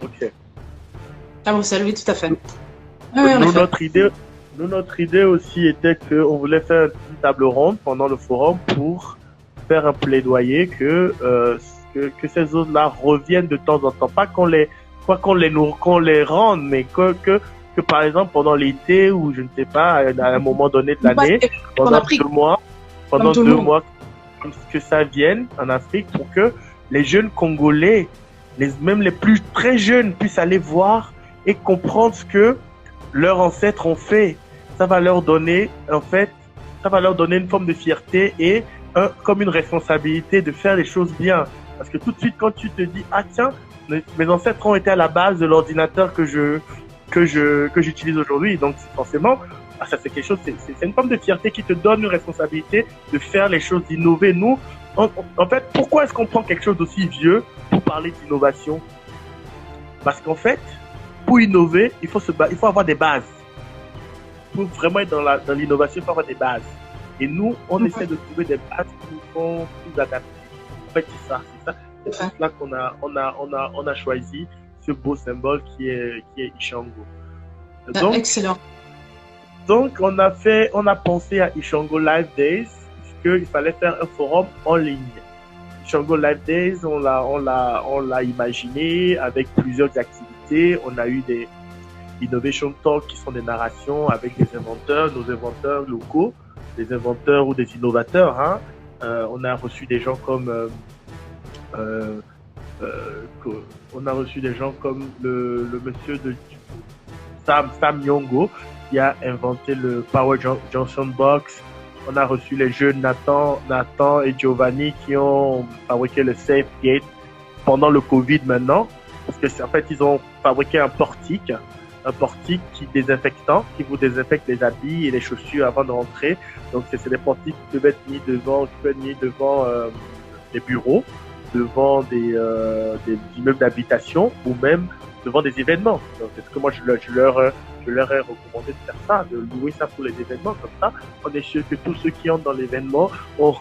Bruxelles. À Bruxelles, oui, tout à fait. Notre idée aussi était qu'on voulait faire une table ronde pendant le forum pour faire un plaidoyer que ces zones-là reviennent de temps en temps. Pas qu'on les rende, mais que par exemple pendant l'été ou je ne sais pas, à un moment donné de l'année, pendant 2 mois, que ça vienne en Afrique pour que les jeunes Congolais, même les plus très jeunes, puissent aller voir et comprendre ce que leurs ancêtres ont fait. Ça va leur donner, une forme de fierté et comme une responsabilité de faire les choses bien. Parce que tout de suite, quand tu te dis, ah tiens, mes ancêtres ont été à la base de l'ordinateur que j'utilise aujourd'hui. Donc, forcément, ça c'est quelque chose, c'est une forme de fierté qui te donne une responsabilité de faire les choses, d'innover. Nous, en fait, pourquoi est-ce qu'on prend quelque chose d'aussi vieux pour parler d'innovation? Parce qu'en fait, pour innover, il faut avoir des bases. Pour vraiment être dans l'innovation, il faut avoir des bases. Et nous, on essaie de trouver des bases qui nous sont plus adaptées. En fait, c'est ça. C'est là qu'on a choisi ce beau symbole qui est Ishango. Donc, excellent. Donc, on a pensé à Ishango Live Days, puisqu'il fallait faire un forum en ligne. Ishango Live Days, on l'a imaginé avec plusieurs activités. On a eu des Innovation Talk qui sont des narrations avec des inventeurs, nos inventeurs locaux, des inventeurs ou des innovateurs. Hein. On a reçu des gens comme le monsieur de Sam Yongo qui a inventé le Power Johnson Box. On a reçu les jeunes Nathan et Giovanni qui ont fabriqué le Safe Gate pendant le Covid maintenant. Parce que en fait, ils ont fabriqué un portique qui vous désinfecte les habits et les chaussures avant de rentrer. Donc, c'est des portiques qui peuvent être mis devant des bureaux, devant des immeubles d'habitation ou même devant des événements. Donc, c'est ce que moi, je leur ai recommandé de faire ça, de louer ça pour les événements. Comme ça, on est sûr que tous ceux qui entrent dans l'événement ont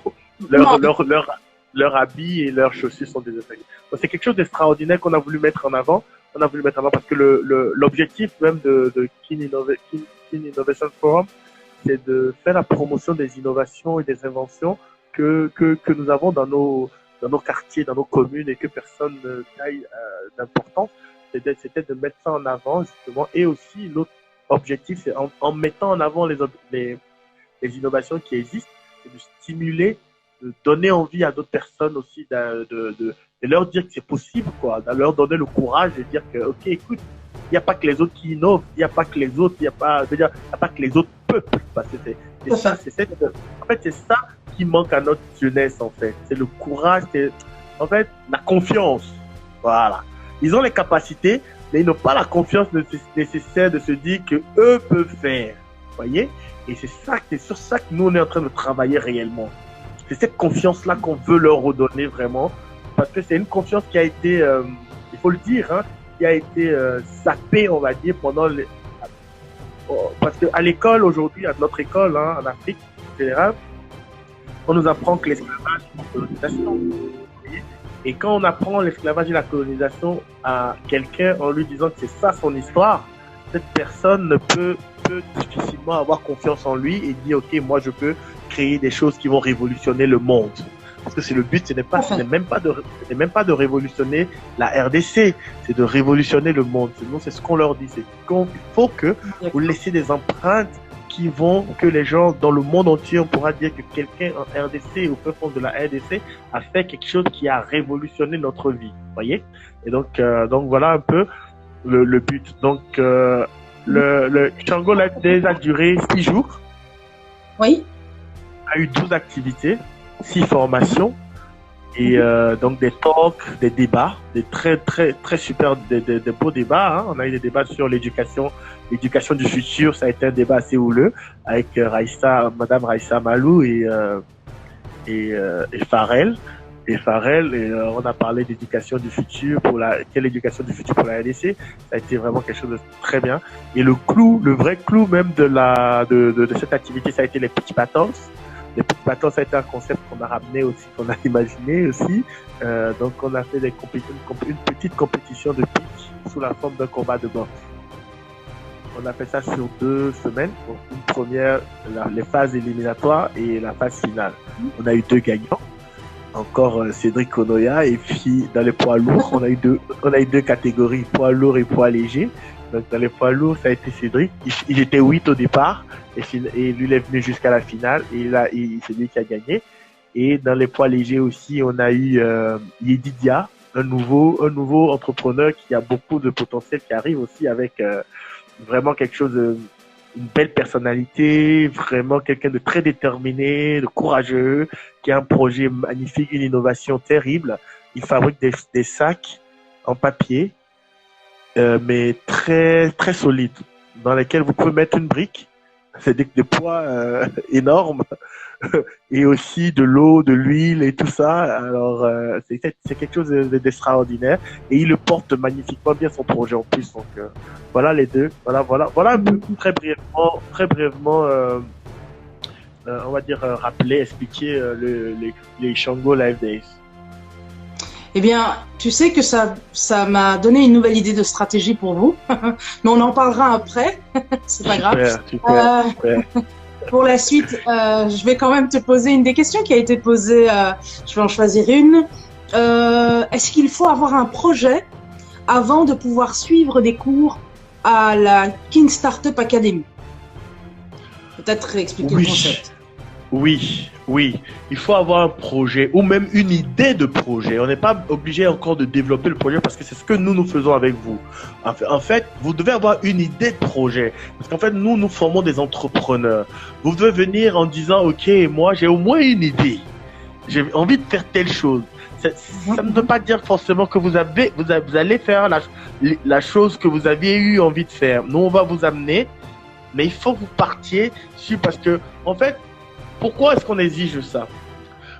leur habits et leurs chaussures sont désinfectés. Donc, c'est quelque chose d'extraordinaire qu'on a voulu mettre en avant. Parce que l'objectif même de Keen Innovation Forum, c'est de faire la promotion des innovations et des inventions que nous avons dans nos quartiers, dans nos communes et que personne ne taille d'importance. C'était de mettre ça en avant, justement. Et aussi, l'autre objectif, c'est en mettant en avant les innovations qui existent, c'est de stimuler, de donner envie à d'autres personnes aussi de leur dire que c'est possible, quoi, de leur donner le courage de dire que, ok, écoute, il n'y a pas que les autres qui innovent, il n'y a pas que les autres, il n'y a pas que les autres peuples, parce que en fait, c'est ça qui manque à notre jeunesse, en fait. C'est le courage, c'est, en fait, la confiance. Voilà. Ils ont les capacités, mais ils n'ont pas la confiance nécessaire de se dire que eux peuvent faire. Voyez? Et c'est sur ça que nous, on est en train de travailler réellement. C'est cette confiance-là qu'on veut leur redonner vraiment. Parce que c'est une confiance qui a été, il faut le dire, hein, qui a été sapée, on va dire, parce qu'à l'école aujourd'hui, à notre école, hein, en Afrique en général, on nous apprend que l'esclavage est une colonisation. Et quand on apprend l'esclavage et la colonisation à quelqu'un en lui disant que c'est ça son histoire, cette personne ne peut difficilement avoir confiance en lui et dire, ok, moi je peux créer des choses qui vont révolutionner le monde. Parce que c'est le but, ce n'est même pas de révolutionner la RDC, c'est de révolutionner le monde. Sinon, c'est ce qu'on leur dit, c'est qu'il faut que vous laissiez des empreintes que les gens dans le monde entier, on pourra dire que quelqu'un en RDC, au fond de la RDC, a fait quelque chose qui a révolutionné notre vie. Voyez? Et donc voilà un peu le but. Donc, le Django Live Days a duré 6 jours. Oui. A eu 12 activités, 6 formations. Et donc des talks, des débats, des très super, des beaux débats. Hein. On a eu des débats sur l'éducation du futur. Ça a été un débat assez houleux avec Madame Raissa Malou et Farrell. Et on a parlé d'éducation du futur quelle éducation du futur pour la RDC. Ça a été vraiment quelque chose de très bien. Et le vrai clou même de cette activité, ça a été les pitch battles. Les pitch battles, ça a été un concept qu'on a ramené aussi, qu'on a imaginé aussi. Donc, on a fait une petite compétition de pitch sous la forme d'un combat de boxe. On a fait ça sur 2 semaines. Donc, une première, les phases éliminatoires et la phase finale. On a eu 2 gagnants. Encore Cédric Onoya. Et puis, dans les poids lourds, on a eu deux catégories, poids lourd et poids léger. Donc, dans les poids lourds, ça a été Cédric. Il était 8 au départ. Et lui, il est venu jusqu'à la finale. Et là, c'est lui qui a gagné. Et dans les poids légers aussi, on a eu Yedidia, un nouveau entrepreneur qui a beaucoup de potentiel, qui arrive aussi avec vraiment quelque chose une belle personnalité, vraiment quelqu'un de très déterminé, de courageux, qui a un projet magnifique, une innovation terrible. Il fabrique des sacs en papier, mais très très solides, dans lesquels vous pouvez mettre une brique. C'est des poids énormes et aussi de l'eau, de l'huile et tout ça. Alors c'est quelque chose d'extraordinaire et il le porte magnifiquement bien son projet en plus. Donc voilà les deux. Voilà un peu très brièvement. On va dire rappeler, expliquer les Django Live Days. Eh bien, tu sais que ça m'a donné une nouvelle idée de stratégie pour vous, mais on en parlera après, c'est pas grave. Super. Pour la suite, je vais quand même te poser une des questions qui a été posée, je vais en choisir une. Est-ce qu'il faut avoir un projet avant de pouvoir suivre des cours à la King Startup Academy? Peut-être expliquer le concept. Oui, il faut avoir un projet ou même une idée de projet. On n'est pas obligé encore de développer le projet parce que c'est ce que nous faisons avec vous. En fait, vous devez avoir une idée de projet parce qu'en fait, nous formons des entrepreneurs. Vous devez venir en disant, OK, moi, j'ai au moins une idée. J'ai envie de faire telle chose. Ça ne veut pas dire forcément que vous allez faire la chose que vous aviez eu envie de faire. Nous, on va vous amener, mais il faut que vous partiez sur parce que, en fait, pourquoi est-ce qu'on exige ça?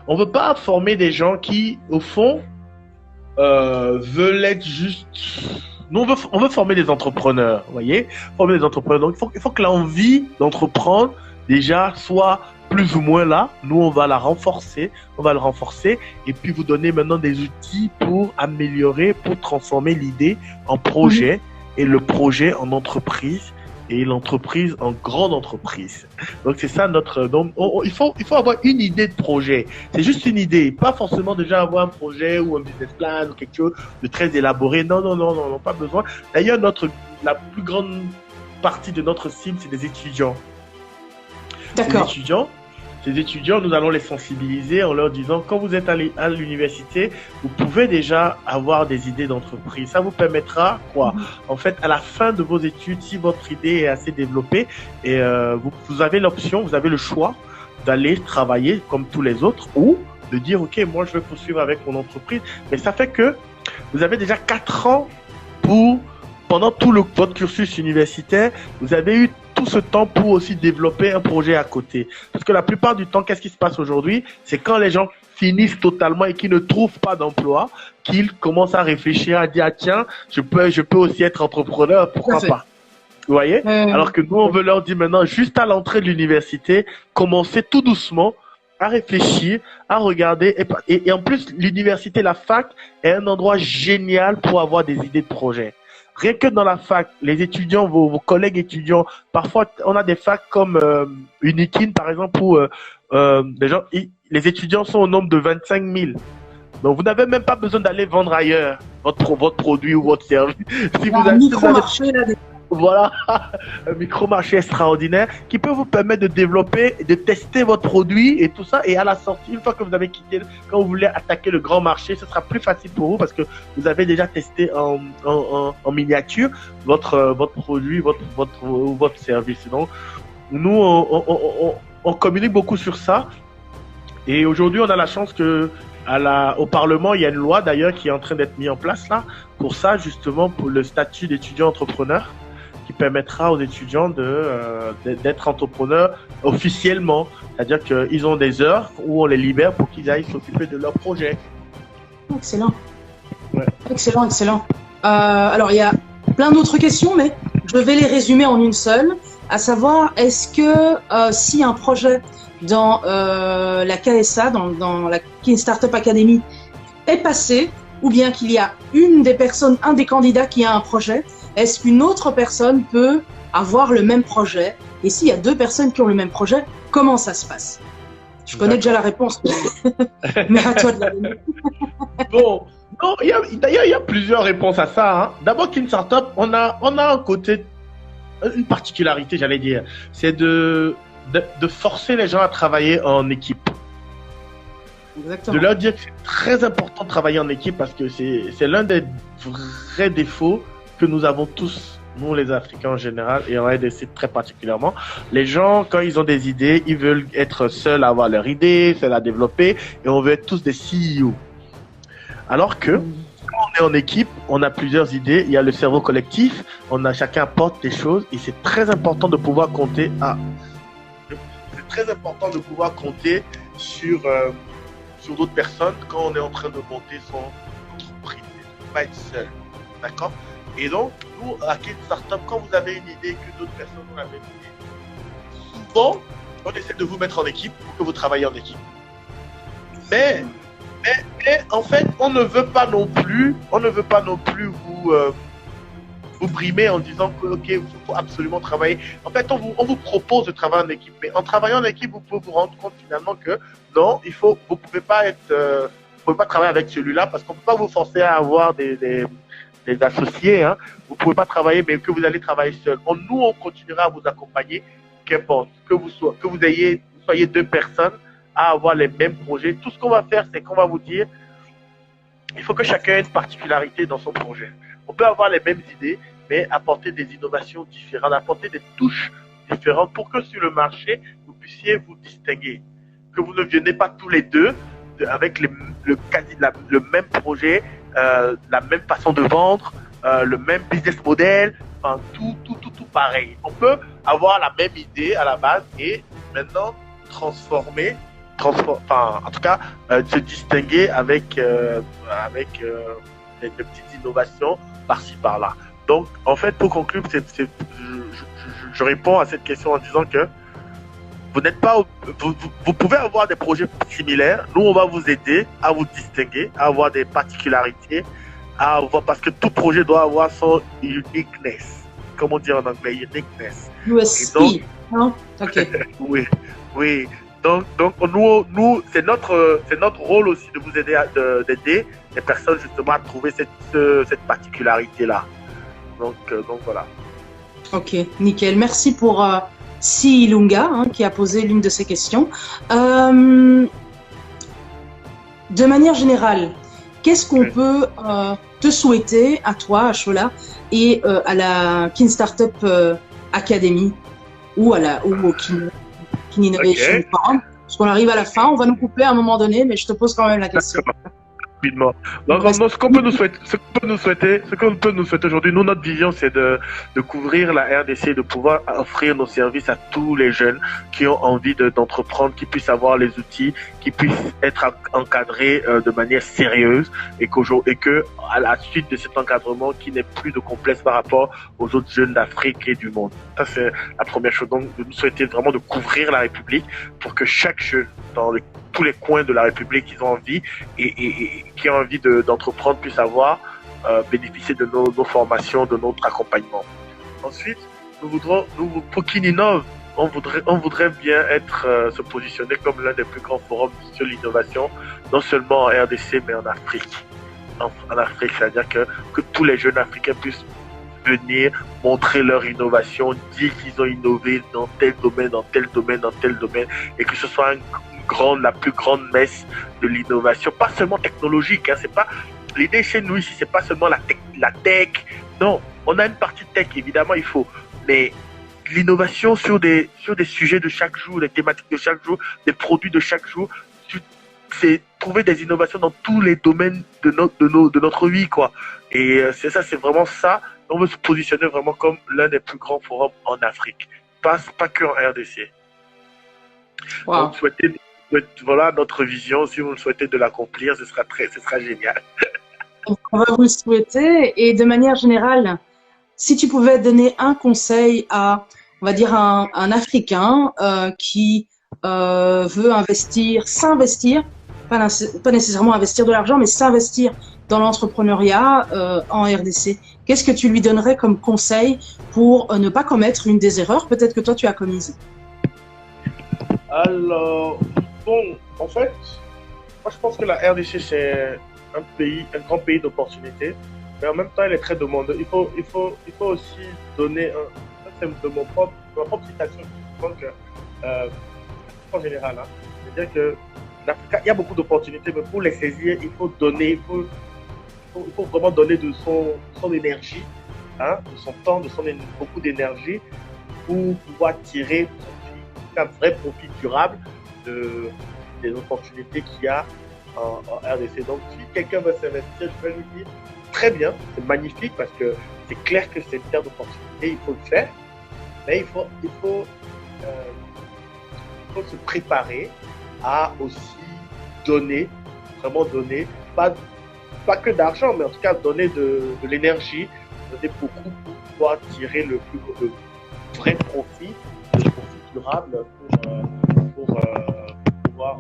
On veut pas former des gens qui, au fond, veulent être juste... Nous, on veut former des entrepreneurs, vous voyez? Former des entrepreneurs. Donc, il faut que l'envie d'entreprendre, déjà, soit plus ou moins là. Nous, on va la renforcer. On va le renforcer. Et puis, vous donner maintenant des outils pour améliorer, pour transformer l'idée en projet et le projet en entreprise. Et l'entreprise en grande entreprise. Donc c'est ça notre. Donc il faut avoir une idée de projet. C'est juste une idée, pas forcément déjà avoir un projet ou un business plan ou quelque chose de très élaboré. Non, pas besoin. D'ailleurs la plus grande partie de notre cible c'est des étudiants. D'accord. Ces étudiants, nous allons les sensibiliser en leur disant quand vous êtes à l'université, vous pouvez déjà avoir des idées d'entreprise. Ça vous permettra quoi? En fait, à la fin de vos études, si votre idée est assez développée, et vous avez l'option, vous avez le choix d'aller travailler comme tous les autres ou de dire OK, moi je vais poursuivre avec mon entreprise. Mais ça fait que vous avez déjà 4 ans pendant tout votre cursus universitaire, vous avez eu tout ce temps pour aussi développer un projet à côté. Parce que la plupart du temps, qu'est-ce qui se passe aujourd'hui? C'est quand les gens finissent totalement et qu'ils ne trouvent pas d'emploi, qu'ils commencent à réfléchir, à dire, ah, tiens, je peux aussi être entrepreneur, pourquoi pas? Vous voyez? Alors que nous, on veut leur dire maintenant, juste à l'entrée de l'université, commencez tout doucement à réfléchir, à regarder. Et en plus, l'université, la fac, est un endroit génial pour avoir des idées de projet. Rien que dans la fac, les étudiants, vos collègues étudiants, parfois on a des facs comme Unikin par exemple où les étudiants sont au nombre de 25 000. Donc vous n'avez même pas besoin d'aller vendre ailleurs votre produit ou votre service. Si vous avez, Voilà, un micro-marché extraordinaire qui peut vous permettre de développer, de tester votre produit et tout ça. Et à la sortie, une fois que vous avez quitté, quand vous voulez attaquer le grand marché, ce sera plus facile pour vous parce que vous avez déjà testé en miniature votre produit, votre service. Donc, nous, on communique beaucoup sur ça. Et aujourd'hui, on a la chance que au Parlement, il y a une loi d'ailleurs qui est en train d'être mise en place là pour ça, justement, pour le statut d'étudiant entrepreneur, qui permettra aux étudiants d'être entrepreneurs officiellement. C'est-à-dire qu'ils ont des heures où on les libère pour qu'ils aillent s'occuper de leur projet. Excellent. Ouais. Excellent, excellent. Alors, il y a plein d'autres questions, mais je vais les résumer en une seule, à savoir, est-ce que si un projet dans la KSA, dans la Kin Startup Academy, est passé, ou bien qu'il y a un des candidats qui a un projet, est-ce qu'une autre personne peut avoir le même projet? Et s'il y a 2 personnes qui ont le même projet, comment ça se passe? Je connais déjà la réponse, mais à toi de la donner. Bon, non, d'ailleurs, il y a plusieurs réponses à ça. Hein. D'abord, Kin Startup, on a un côté, une particularité, j'allais dire, c'est de forcer les gens à travailler en équipe. Exactement. De leur dire que c'est très important de travailler en équipe parce que c'est l'un des vrais défauts que nous avons tous, nous les Africains en général et en RDC très particulièrement. Les gens, quand ils ont des idées, ils veulent être seuls à avoir leurs idées, seuls à développer et on veut être tous des CEO. Alors que quand on est en équipe, on a plusieurs idées, il y a le cerveau collectif, chacun apporte des choses et c'est très important de pouvoir compter sur d'autres personnes quand on est en train de monter son entreprise. Il ne faut pas être seul. D'accord? Et donc, nous, à Kin Startup, quand vous avez une idée que d'autres personnes ont la même idée, souvent, on essaie de vous mettre en équipe pour que vous travaillez en équipe. Mais en fait, on ne veut pas non plus vous brimer en disant que ok, il faut absolument travailler. En fait, on vous propose de travailler en équipe, mais en travaillant en équipe, vous pouvez vous rendre compte finalement que non, vous pouvez pas travailler avec celui-là parce qu'on peut pas vous forcer à avoir des associés. Hein. Vous pouvez pas travailler, mais que vous allez travailler seul. Nous, on continuera à vous accompagner, qu'importe que vous soyez 2 personnes à avoir les mêmes projets. Tout ce qu'on va faire, c'est qu'on va vous dire, il faut que chacun ait une particularité dans son projet. On peut avoir les mêmes idées, mais apporter des innovations différentes, apporter des touches différentes pour que sur le marché, vous puissiez vous distinguer. Que vous ne venez pas tous les deux avec le même projet, la même façon de vendre, le même business model, enfin, tout pareil. On peut avoir la même idée à la base et maintenant se distinguer avec des petites innovations par-ci par-là. Donc, en fait, pour conclure, je réponds à cette question en disant que vous pouvez avoir des projets similaires. Nous, on va vous aider à vous distinguer, à avoir des particularités, parce que tout projet doit avoir son uniqueness. Comme on dit en anglais, uniqueness. USP. Okay. oui. Donc nous, c'est notre rôle aussi de vous aider d'aider les personnes justement à trouver cette particularité-là. Donc voilà. Ok, nickel. Merci pour Si Ilunga qui a posé l'une de ces questions. De manière générale, qu'est-ce qu'on peut te souhaiter à toi, à Shola, et à la Kin Startup Academy ou au Kin Innovation Forum? Parce qu'on arrive à la fin, on va nous couper à un moment donné, mais je te pose quand même la question. Rapidement. Ce qu'on peut nous souhaiter aujourd'hui, nous, notre vision, c'est de couvrir la RDC, de pouvoir offrir nos services à tous les jeunes qui ont envie d'entreprendre, qui puissent avoir les outils, qui puissent être encadrés de manière sérieuse et que à la suite de cet encadrement, qu'il n'ait plus de complexe par rapport aux autres jeunes d'Afrique et du monde. Ça, c'est la première chose. Donc, de nous souhaiter vraiment de couvrir la République pour que chaque jeune dans tous les coins de la République qui ont envie et qui ont envie d'entreprendre puissent bénéficier de nos formations, de notre accompagnement. Ensuite, pour Kin Innov, on voudrait bien se positionner comme l'un des plus grands forums sur l'innovation, non seulement en RDC, mais en Afrique. En Afrique, c'est-à-dire que tous les jeunes Africains puissent venir montrer leur innovation, dire qu'ils ont innové dans tel domaine, dans tel domaine, dans tel domaine, et que ce soit la plus grande messe de l'innovation, pas seulement technologique, hein, c'est pas l'idée chez nous ici, c'est pas seulement la tech, non, on a une partie tech évidemment il faut, mais l'innovation sur des sujets de chaque jour, des thématiques de chaque jour, des produits de chaque jour, c'est trouver des innovations dans tous les domaines de notre vie, quoi. Et c'est ça, c'est vraiment ça. On veut se positionner vraiment comme l'un des plus grands forums en Afrique, pas que en RDC. Wow. Donc, voilà notre vision. Si vous le souhaitez de l'accomplir, ce sera génial. On va vous le souhaiter. Et de manière générale, si tu pouvais donner un conseil à, on va dire, un Africain qui veut s'investir, pas nécessairement investir de l'argent, mais s'investir dans l'entrepreneuriat en RDC, qu'est-ce que tu lui donnerais comme conseil pour ne pas commettre une des erreurs peut-être que toi tu as commises? Alors, bon, en fait, moi je pense que la RDC c'est un grand pays d'opportunités, mais en même temps elle est très demandeur. Il faut aussi donner ça c'est de ma propre citation, je pense que en général, hein, c'est-à-dire que l'Afrique, il y a beaucoup d'opportunités, mais pour les saisir, il faut donner, il faut vraiment donner de son énergie, hein, de son temps, beaucoup d'énergie pour pouvoir tirer un vrai profit durable des opportunités qu'il y a en RDC. Donc, si quelqu'un veut s'investir, je vais lui dire très bien, c'est magnifique parce que c'est clair que c'est une terre d'opportunité, il faut le faire, mais il faut se préparer à aussi donner, vraiment donner, pas que d'argent, mais en tout cas donner de l'énergie, donner beaucoup pour pouvoir tirer le vrai profit, le profit durable pour pouvoir,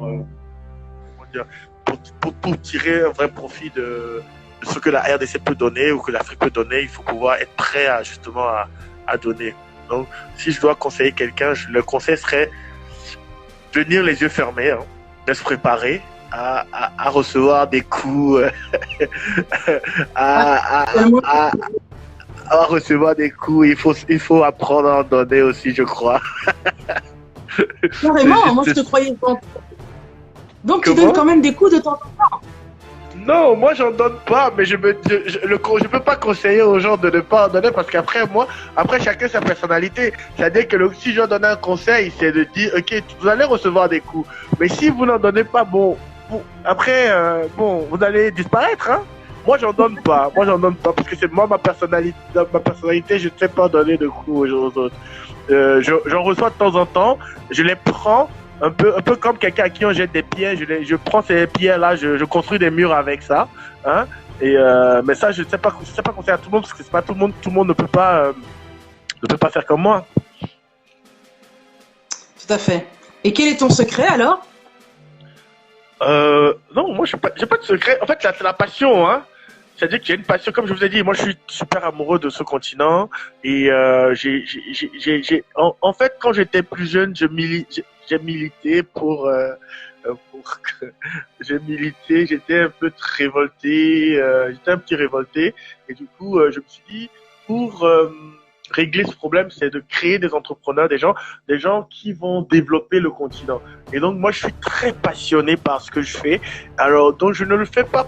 pour tirer un vrai profit de ce que la RDC peut donner ou que l'Afrique peut donner. Il faut pouvoir être prêt justement à donner. Donc, si je dois conseiller quelqu'un, le conseil serait venir les yeux fermés, hein, de se préparer à recevoir des coups, à recevoir des coups. Il faut apprendre à en donner aussi, je crois. Carrément, moi je te croyais pas. Donc tu donnes quand même des coups de temps en temps. Non, moi j'en donne pas, mais je peux pas conseiller aux gens de ne pas en donner parce qu'après chacun sa personnalité. C'est-à-dire que si je donne un conseil, c'est de dire ok, vous allez recevoir des coups, mais si vous n'en donnez pas, après vous allez disparaître, hein. Moi j'en donne pas, parce que c'est ma personnalité, je ne sais pas donner de coups aux autres. J'en reçois de temps en temps, je les prends. Un peu comme quelqu'un à qui on jette des pierres, je prends ces pierres là, je construis des murs avec ça, hein. Et mais ça je sais pas conseiller à tout le monde parce que c'est pas tout le monde ne peut pas faire comme moi. Tout à fait. Et quel est ton secret alors? Non, moi j'ai pas de secret. En fait, c'est la passion, hein. C'est-à-dire que j'ai une passion, comme je vous ai dit, moi je suis super amoureux de ce continent et en fait quand j'étais plus jeune, j'ai milité j'étais un peu révolté, j'étais un petit révolté et du coup je me suis dit pour régler ce problème, c'est de créer des entrepreneurs, des gens qui vont développer le continent. Et donc moi je suis très passionné par ce que je fais. Alors donc je ne le fais pas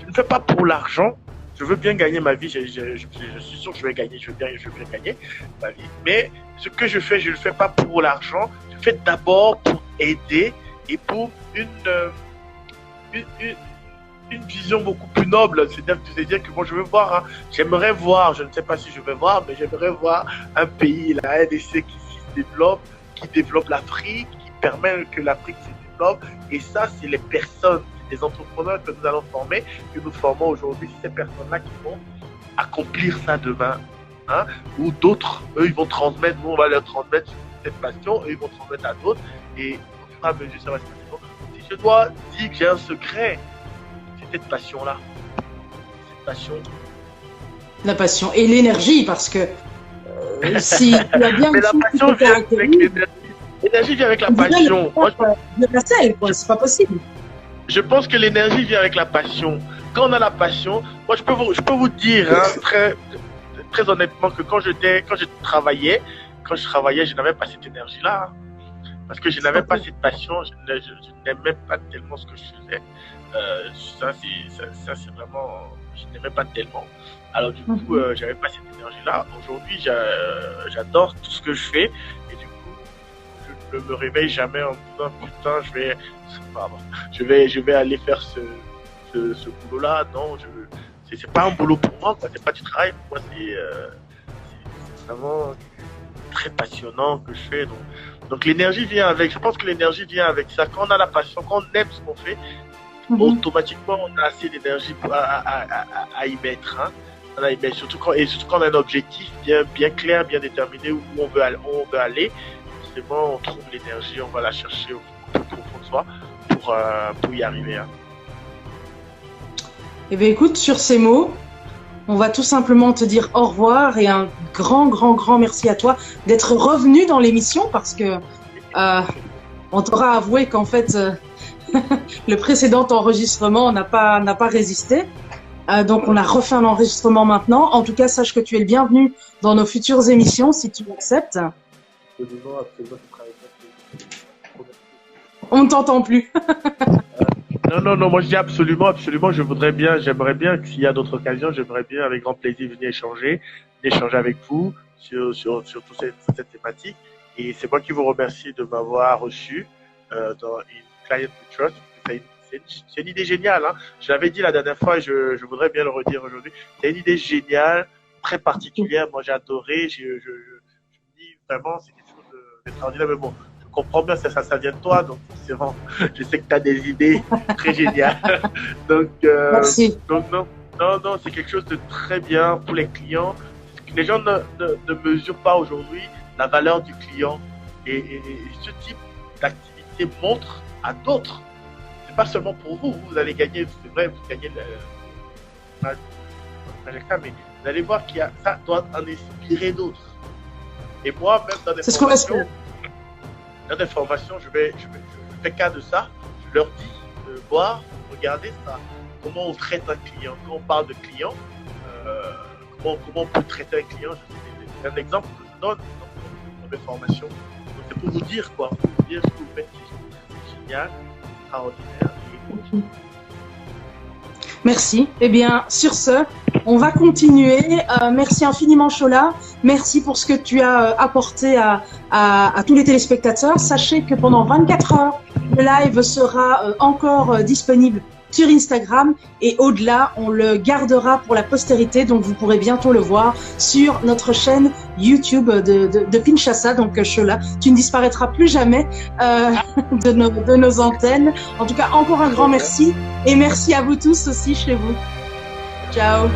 je ne fais pas pour l'argent. Je veux bien gagner ma vie, je suis sûr que je vais bien gagner ma vie. Mais ce que je fais, je ne le fais pas pour l'argent. Je le fais d'abord pour aider et pour une vision beaucoup plus noble. C'est-à-dire que moi, j'aimerais voir, je ne sais pas si je vais voir, mais j'aimerais voir un pays, la RDC, qui développe l'Afrique, qui permet que l'Afrique se développe. Et ça, c'est les personnes, les entrepreneurs que nous allons former, que nous formons aujourd'hui, c'est ces personnes-là qui vont accomplir ça demain. Hein, ou d'autres, eux, ils vont transmettre, nous, on va leur transmettre cette passion, eux, ils vont transmettre à d'autres, et au fur et à mesure, ça va se passer. Donc, si je dois dire que j'ai un secret, c'est cette passion-là. Cette passion. La passion et l'énergie, parce que si il y a bien mais la passion vient avec l'énergie. L'énergie vient avec la passion. De la selle, quoi, c'est pas possible. Je pense que l'énergie vient avec la passion. Quand on a la passion, moi je peux vous dire, hein, très honnêtement que quand je travaillais, je n'avais pas cette énergie-là. Hein. Parce que je n'avais pas cette passion, je n'aimais pas tellement ce que je faisais. Ça, c'est vraiment, je n'aimais pas tellement. Alors du coup, j'avais pas cette énergie-là. Aujourd'hui, j'adore tout ce que je fais et du coup, je ne me réveille jamais en me disant putain, je vais aller faire ce boulot-là. Non, c'est pas un boulot pour moi, quoi. C'est pas du travail pour moi. C'est vraiment très passionnant que je fais. Donc l'énergie vient avec. Je pense que l'énergie vient avec ça. Quand on a la passion, quand on aime ce qu'on fait, automatiquement on a assez d'énergie à y mettre. Hein. Surtout quand on a un objectif bien clair, bien déterminé où on veut aller. Justement, on trouve l'énergie, on va la chercher au plus profond de soi pour y arriver. Hein. Eh bien, écoute, sur ces mots, on va tout simplement te dire au revoir et un grand merci à toi d'être revenu dans l'émission parce que on t'aura avoué qu'en fait le précédent enregistrement n'a pas résisté. Donc on a refait un enregistrement maintenant. En tout cas, sache que tu es le bienvenu dans nos futures émissions si tu l'acceptes. Absolument. On ne t'entend plus. Non, moi je dis absolument, j'aimerais bien que s'il y a d'autres occasions, j'aimerais bien avec grand plaisir venir échanger avec vous sur toute cette thématique. Et c'est moi qui vous remercie de m'avoir reçu dans une Client to Trust. C'est une idée géniale, hein. Je l'avais dit la dernière fois et je voudrais bien le redire aujourd'hui. C'est une idée géniale, très particulière. Moi j'ai adoré, je me dis vraiment c'est quelque chose d'extraordinaire. Mais bon, je comprends bien ça vient de toi, donc forcément, je sais que tu as des idées très géniales. Donc, merci. Donc non, c'est quelque chose de très bien pour les clients. Les gens ne mesurent pas aujourd'hui la valeur du client et ce type d'activité montre à d'autres. C'est pas seulement pour vous, vous allez gagner, c'est vrai, vous gagnez mais vous allez voir ça doit en inspirer d'autres. Et moi, même dans des formations, je fais cas de ça, je leur dis de voir, regardez ça, comment on traite un client. Quand on parle de client, comment on peut traiter un client, c'est un exemple que je donne dans mes formations. Donc c'est pour vous dire quoi, pour vous dire ce que vous faites, c'est génial, extraordinaire. Merci. Eh bien, sur ce, on va continuer. Merci infiniment, Chola. Merci pour ce que tu as apporté à tous les téléspectateurs. Sachez que pendant 24 heures, le live sera encore disponible sur Instagram et au-delà, on le gardera pour la postérité. Donc, vous pourrez bientôt le voir sur notre chaîne YouTube de Pinchassa. Donc, Chola, tu ne disparaîtras plus jamais de nos antennes. En tout cas, encore un grand merci et merci à vous tous aussi chez vous. Ciao.